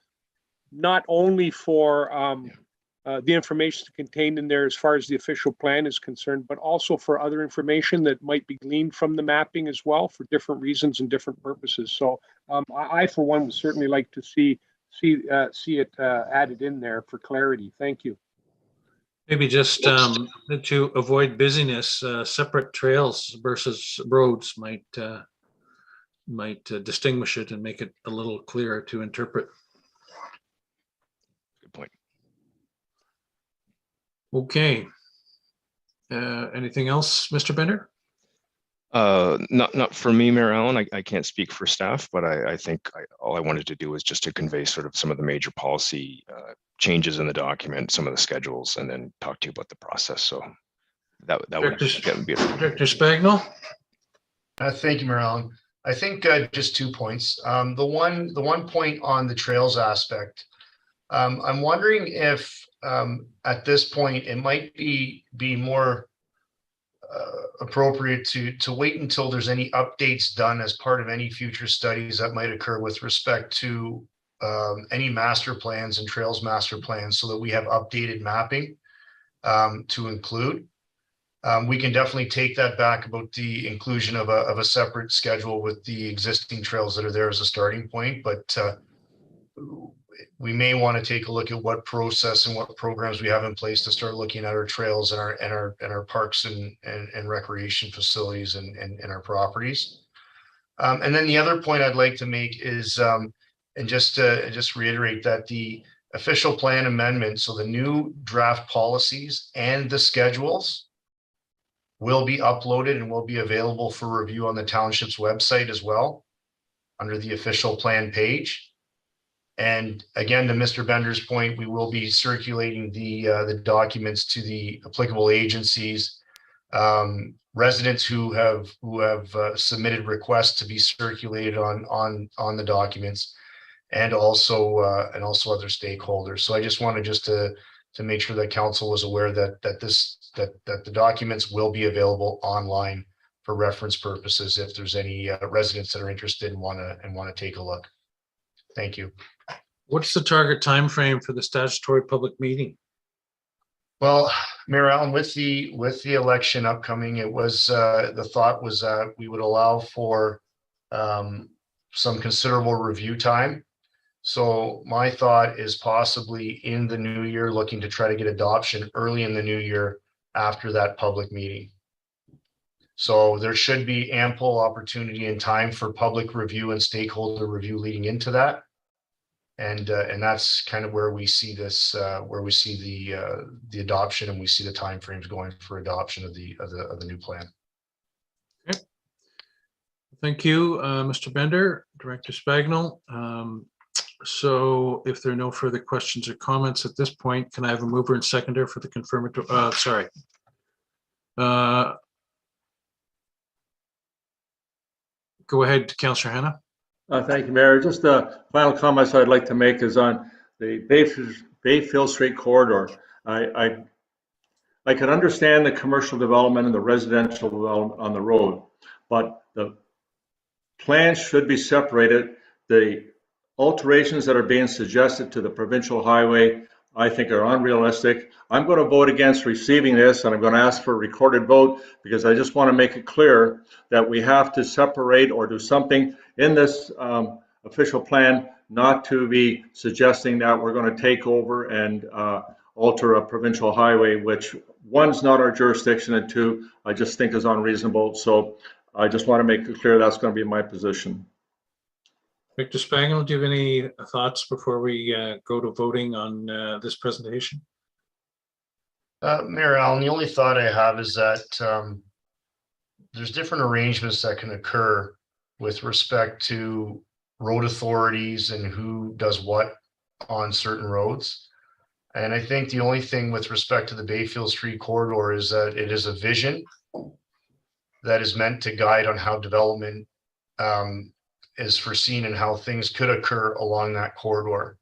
not only for the information contained in there as far as the official plan is concerned, but also for other information that might be gleaned from the mapping as well for different reasons and different purposes. So I, for one, would certainly like to see it added in there for clarity. Thank you. Maybe just to avoid busyness, separate trails versus roads might distinguish it and make it a little clearer to interpret. Good point. Okay. Anything else, Mr. Bender? Not for me, Mayor Allen. I can't speak for staff, but I think all I wanted to do was just to convey sort of some of the major policy changes in the document, some of the schedules, and then talk to you about the process. So that would be it. Director Spagnell? Thank you, Mayor Allen. I think just 2 points. The one point on the trails aspect, I'm wondering if at this point it might be more appropriate to wait until there's any updates done as part of any future studies that might occur with respect to any master plans and trails master plans, so that we have updated mapping to include. We can definitely take that back about the inclusion of a separate schedule with the existing trails that are there as a starting point, but we may want to take a look at what process and what programs we have in place to start looking at our trails and our parks and recreation facilities and our properties. And then the other point I'd like to make is, and just reiterate that the official plan amendment, so the new draft policies and the schedules will be uploaded and will be available for review on the township's website as well, under the official plan page. And again, to Mr. Bender's point, we will be circulating the documents to the applicable agencies, residents who have submitted requests to be circulated on the documents, and also other stakeholders. So I just wanted to make sure that council was aware that the documents will be available online for reference purposes if there's any residents that are interested and want to take a look. Thank you. What's the target time frame for the statutory public meeting? Well, Mayor Allen, with the election upcoming, it was the thought was that we would allow for some considerable review time. So my thought is possibly in the new year, looking to try to get adoption early in the new year after that public meeting. So there should be ample opportunity and time for public review and stakeholder review leading into that. And that's kind of where we see this, where we see the adoption, and we see the timeframes going for adoption of the new plan. Okay. Thank you, Mr. Bender, Director Spagnell. So if there are no further questions or comments at this point, can I have a mover and seconder for the confirmatory? Sorry. Go ahead, Councillor Hanna. Thank you, Mayor. Just the final comments I'd like to make is on the Bayfield Street corridor. I can understand the commercial development and the residential development on the road, but plans should be separated. The alterations that are being suggested to the provincial highway, I think, are unrealistic. I'm going to vote against receiving this, and I'm going to ask for a recorded vote because I just want to make it clear that we have to separate or do something in this official plan, not to be suggesting that we're going to take over and alter a provincial highway, which one's not our jurisdiction, and two, I just think is unreasonable. So I just want to make it clear that's going to be my position. Director Spangler, do you have any thoughts before we go to voting on this presentation? Mayor Allen, the only thought I have is that there's different arrangements that can occur with respect to road authorities and who does what on certain roads. And I think the only thing with respect to the Bayfield Street corridor is that it is a vision that is meant to guide on how development is foreseen and how things could occur along that corridor.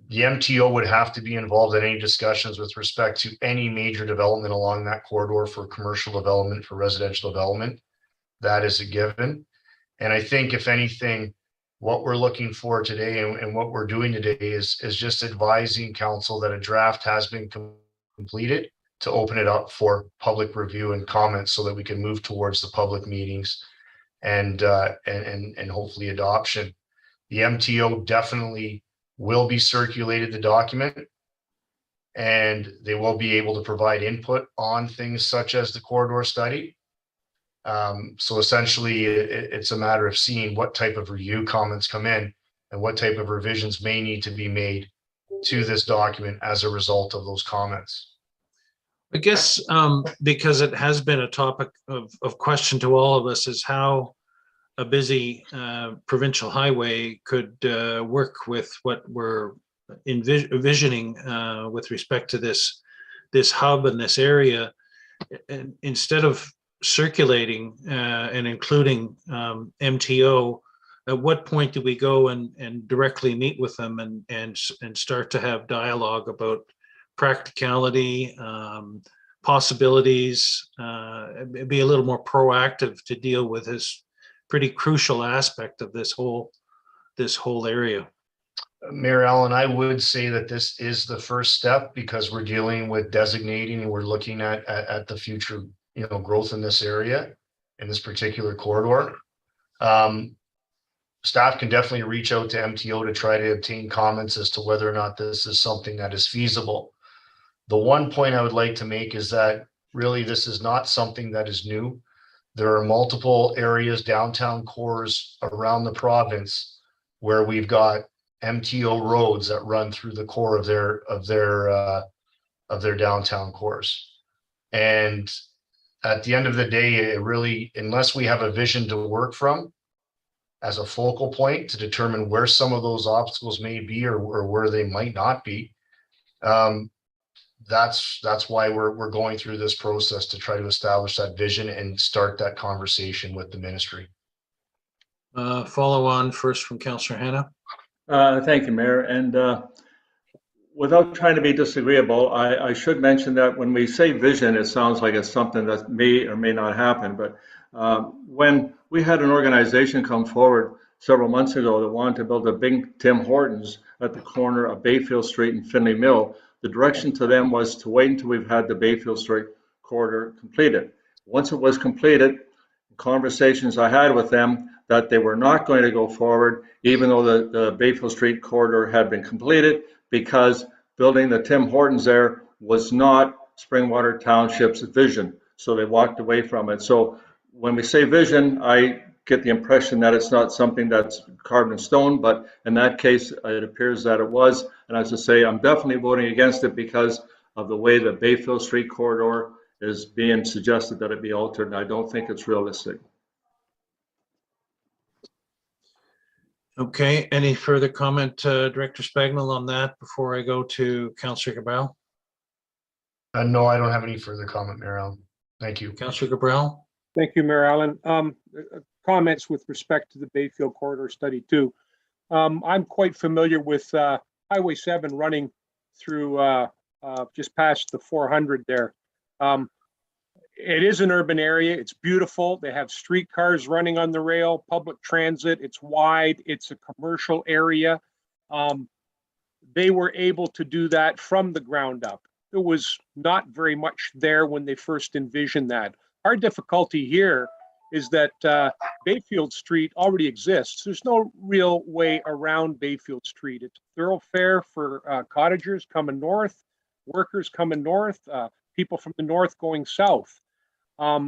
The MTO would have to be involved in any discussions with respect to any major development along that corridor for commercial development, for residential development. That is a given. And I think if anything, what we're looking for today and what we're doing today is just advising council that a draft has been completed to open it up for public review and comments so that we can move towards the public meetings and hopefully adoption. The MTO definitely will be circulated the document, and they will be able to provide input on things such as the corridor study. So essentially, it's a matter of seeing what type of review comments come in and what type of revisions may need to be made to this document as a result of those comments. I guess because it has been a topic of question to all of us is how a busy provincial highway could work with what we're envisioning with respect to this hub in this area. And instead of circulating and including MTO, at what point do we go and directly meet with them and start to have dialogue about practicality, possibilities, be a little more proactive to deal with this pretty crucial aspect of this whole area? Mayor Allen, I would say that this is the first step because we're dealing with designating and we're looking at the future, growth in this area, in this particular corridor. Staff can definitely reach out to MTO to try to obtain comments as to whether or not this is something that is feasible. The one point I would like to make is that really this is not something that is new. There are multiple areas, downtown cores around the province where we've got MTO roads that run through the core of their downtown cores. And at the end of the day, it really, unless we have a vision to work from as a focal point to determine where some of those obstacles may be or where they might not be, that's why we're going through this process to try to establish that vision and start that conversation with the ministry. Follow on first from Councillor Hanna. Thank you, Mayor. And without trying to be disagreeable, I should mention that when we say vision, it sounds like it's something that may or may not happen. But when we had an organization come forward several months ago that wanted to build a big Tim Hortons at the corner of Bayfield Street and Finley Mill, the direction to them was to wait until we've had the Bayfield Street corridor completed. Once it was completed, conversations I had with them that they were not going to go forward, even though the Bayfield Street corridor had been completed, because building the Tim Hortons there was not Springwater Township's vision. So they walked away from it. So when we say vision, I get the impression that it's not something that's carved in stone, but in that case, it appears that it was. And as I say, I'm definitely voting against it because of the way the Bayfield Street corridor is being suggested that it be altered, and I don't think it's realistic. Okay, any further comment, Director Spagnell, on that before I go to Councillor Cabral? No, I don't have any further comment, Mayor Allen. Thank you. Councillor Cabral? Thank you, Mayor Allen. Comments with respect to the Bayfield corridor study too. I'm quite familiar with Highway 7 running through just past the 400 there. It is an urban area. It's beautiful. They have streetcars running on the rail, public transit. It's wide. It's a commercial area. They were able to do that from the ground up. There was not very much there when they first envisioned that. Our difficulty here is that Bayfield Street already exists. There's no real way around Bayfield Street. It's a thoroughfare for cottagers coming north, workers coming north, people from the north going south. I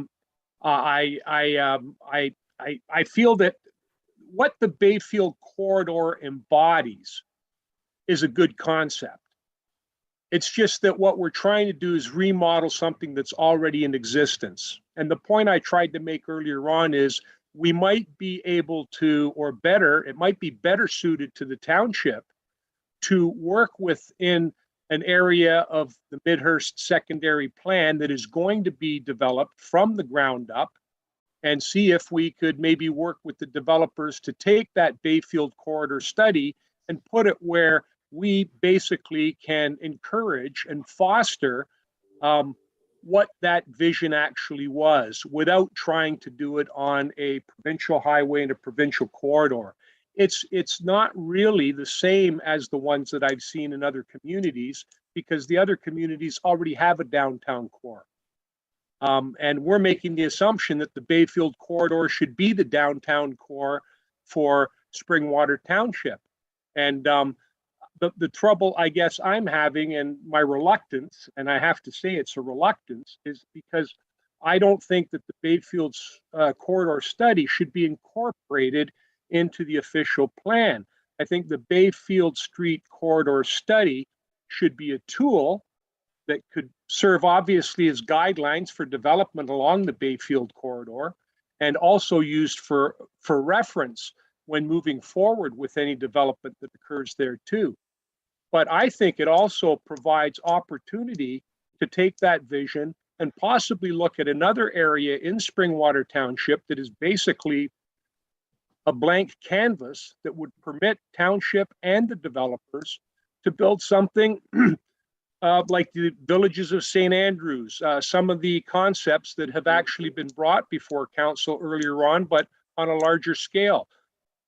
feel that what the Bayfield corridor embodies is a good concept. It's just that what we're trying to do is remodel something that's already in existence. And the point I tried to make earlier on is we might be able to, or better, it might be better suited to the township to work within an area of the Midhurst secondary plan that is going to be developed from the ground up, and see if we could maybe work with the developers to take that Bayfield corridor study and put it where we basically can encourage and foster what that vision actually was without trying to do it on a provincial highway and a provincial corridor. It's not really the same as the ones that I've seen in other communities, because the other communities already have a downtown core. And we're making the assumption that the Bayfield corridor should be the downtown core for Springwater Township. And the trouble I guess I'm having, and my reluctance, and I have to say it's a reluctance, is because I don't think that the Bayfield corridor study should be incorporated into the official plan. I think the Bayfield Street corridor study should be a tool that could serve obviously as guidelines for development along the Bayfield corridor, and also used for reference when moving forward with any development that occurs there too. But I think it also provides opportunity to take that vision and possibly look at another area in Springwater Township that is basically a blank canvas that would permit township and the developers to build something like the villages of St. Andrews, some of the concepts that have actually been brought before council earlier on, but on a larger scale.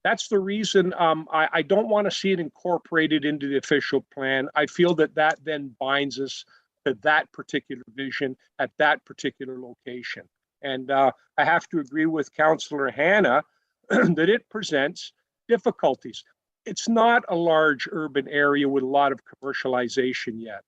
That's the reason I don't want to see it incorporated into the official plan. I feel that that then binds us to that particular vision at that particular location. And I have to agree with Councillor Hanna that it presents difficulties. It's not a large urban area with a lot of commercialization yet.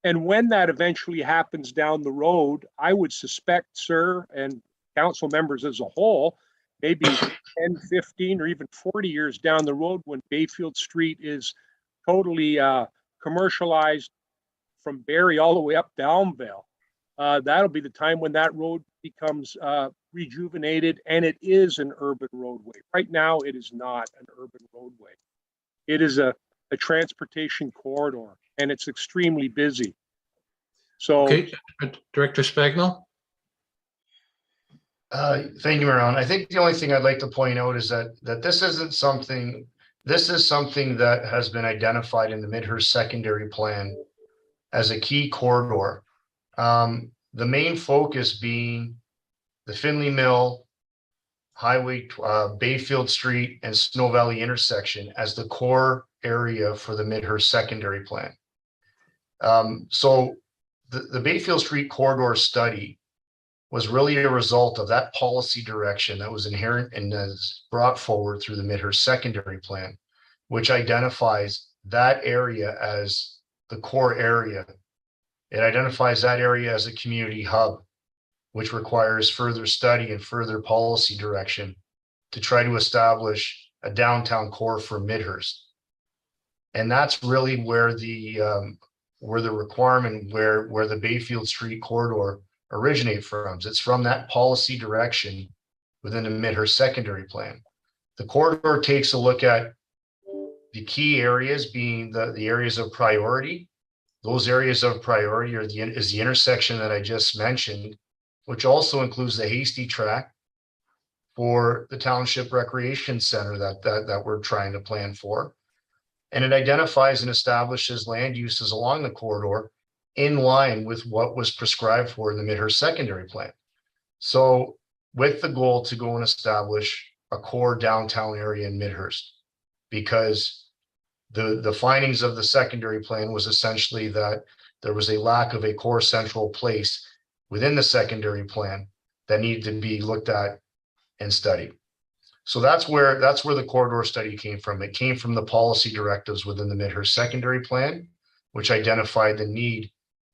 And when that eventually happens down the road, I would suspect, sir, and council members as a whole, maybe 10, 15, or even 40 years down the road, when Bayfield Street is totally commercialized from Barrie all the way up to Elmvale, that'll be the time when that road becomes rejuvenated, and it is an urban roadway. Right now, it is not an urban roadway. It is a transportation corridor, and it's extremely busy. So, okay, Director Spagnell. Thank you, Marilyn. I think the only thing I'd like to point out is that this is something that has been identified in the Midhurst secondary plan as a key corridor. The main focus being the Finley Mill, Highway, Bayfield Street, and Snow Valley intersection as the core area for the Midhurst secondary plan. So the Bayfield Street corridor study was really a result of that policy direction that was inherent and is brought forward through the Midhurst secondary plan, which identifies that area as the core area. It identifies that area as a community hub, which requires further study and further policy direction to try to establish a downtown core for Midhurst. And that's really where the requirement, where the Bayfield Street corridor originate from. It's from that policy direction within the Midhurst secondary plan. The corridor takes a look at the key areas being the areas of priority. Those areas of priority is the intersection that I just mentioned, which also includes the Hasty track for the Township Recreation Center that we're trying to plan for. And it identifies and establishes land uses along the corridor in line with what was prescribed for in the Midhurst secondary plan. So with the goal to go and establish a core downtown area in Midhurst, because the findings of the secondary plan was essentially that there was a lack of a core central place within the secondary plan that needed to be looked at and studied. So that's where the corridor study came from. It came from the policy directives within the Midhurst secondary plan, which identified the need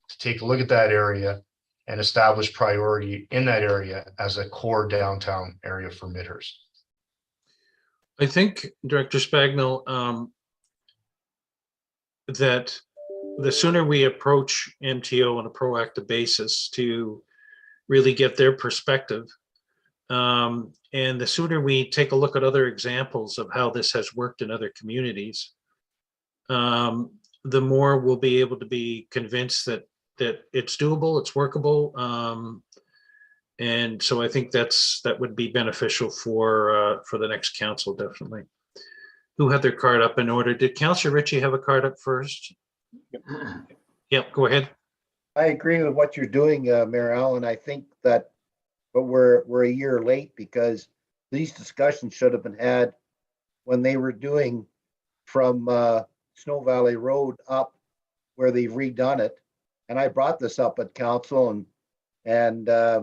to take a look at that area and establish priority in that area as a core downtown area for Midhurst. I think, Director Spagnell, that the sooner we approach MTO on a proactive basis to really get their perspective, and the sooner we take a look at other examples of how this has worked in other communities, the more we'll be able to be convinced that it's doable, it's workable. And so I think that would be beneficial for the next council, definitely. Who had their card up in order? Did Councillor Ritchie have a card up first? Yep, go ahead. I agree with what you're doing, Mayor Allen. I think that, but we're a year late because these discussions should have been had when they were doing from Snow Valley Road up where they've redone it. And I brought this up at council and I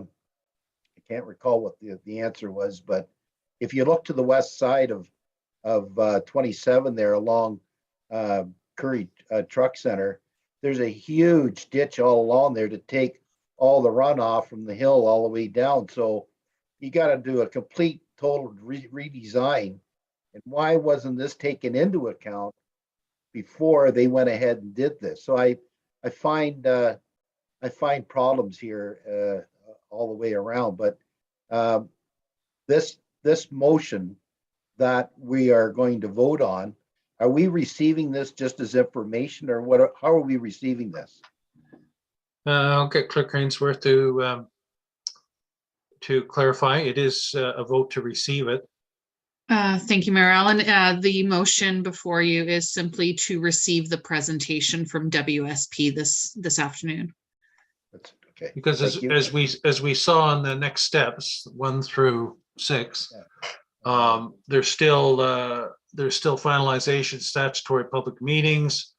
can't recall what the answer was, but if you look to the west side of 27 there along Curry Truck Center, there's a huge ditch all along there to take all the runoff from the hill all the way down. So you got to do a complete total redesign. And why wasn't this taken into account before they went ahead and did this? So I find problems here all the way around. But this motion that we are going to vote on, are we receiving this just as information, or what? How are we receiving this? I'll get Clerk Ainsworth to clarify. It is a vote to receive it. Thank you, Mayor Allen. The motion before you is simply to receive the presentation from WSP this afternoon. That's okay. Because as we saw in the next steps, 1 through 6, there's still finalization, statutory public meetings,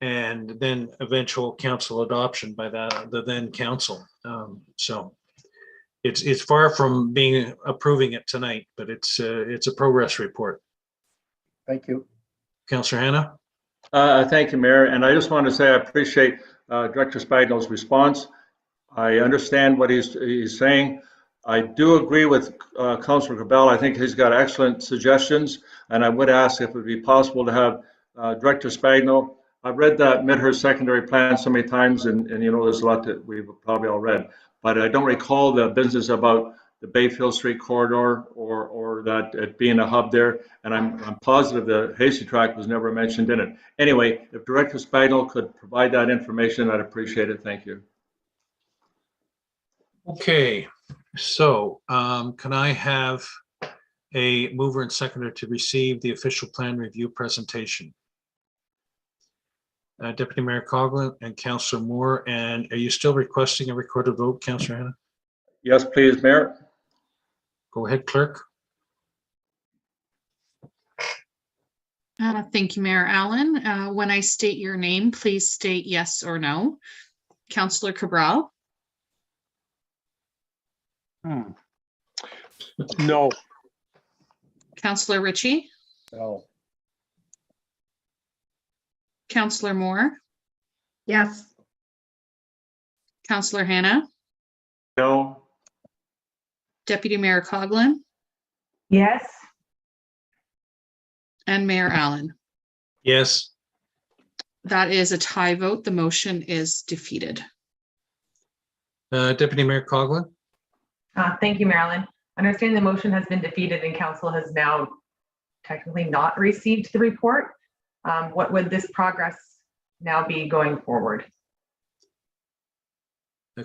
and then eventual council adoption by the then council. So it's far from being approving it tonight, but it's a progress report. Thank you. Councillor Hanna. Thank you, Mayor. And I just want to say I appreciate Director Spagnell's response. I understand what he's saying. I do agree with Councillor Cabell. I think he's got excellent suggestions, and I would ask if it would be possible to have Director Spagnell. I've read that Midhurst secondary plan so many times, and you know, there's a lot that we've probably all read, but I don't recall the business about the Bayfield Street corridor or that it being a hub there, and I'm positive the Hasty Track was never mentioned in it. Anyway, if Director Spagnell could provide that information, I'd appreciate it. Thank you. Okay, so can I have a mover and seconder to receive the official plan review presentation? Deputy Mayor Coughlin and Councillor Moore, and are you still requesting a recorded vote, Councillor Hanna? Yes, please, Mayor. Go ahead, Clerk. Thank you, Mayor Allen. When I state your name, please state yes or no. Councillor Cabral. No. Councillor Ritchie. No. Councillor Moore. Yes. Councillor Hanna. No. Deputy Mayor Coughlin. Yes. And Mayor Allen. Yes. That is a tie vote. The motion is defeated. Deputy Mayor Coughlin. Thank you, Marilyn. Understanding the motion has been defeated and council has now technically not received the report. What would this progress now be going forward?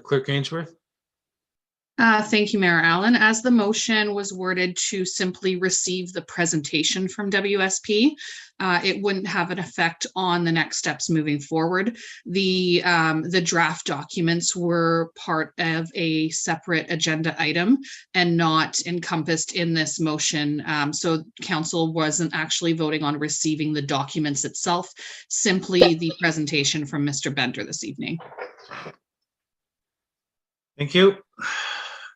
Clerk Ainsworth. Thank you, Mayor Allen. As the motion was worded to simply receive the presentation from WSP, it wouldn't have an effect on the next steps moving forward. The draft documents were part of a separate agenda item and not encompassed in this motion. So council wasn't actually voting on receiving the documents itself, simply the presentation from Mr. Bender this evening. Thank you.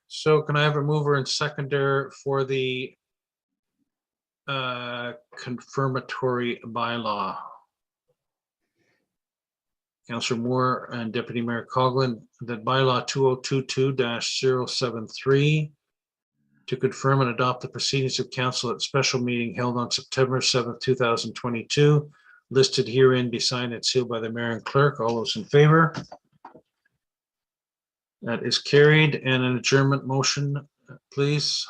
So can I have a mover and seconder for the confirmatory bylaw? Councillor Moore and Deputy Mayor Coughlin, that bylaw 2022-073 to confirm and adopt the proceedings of council at special meeting held on September 7th, 2022, listed herein, be signed and sealed by the mayor and clerk. All those in favor? That is carried. And an adjournment motion, please.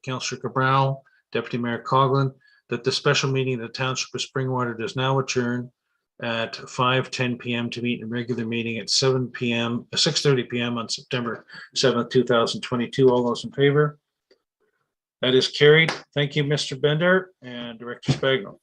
Councillor Cabral, Deputy Mayor Coughlin, that the special meeting of the Township of Springwater does now adjourn at 5:10 p.m. to meet in regular meeting at 6:30 p.m. on September 7th, 2022. All those in favor? That is carried. Thank you, Mr. Bender and Director Spagno.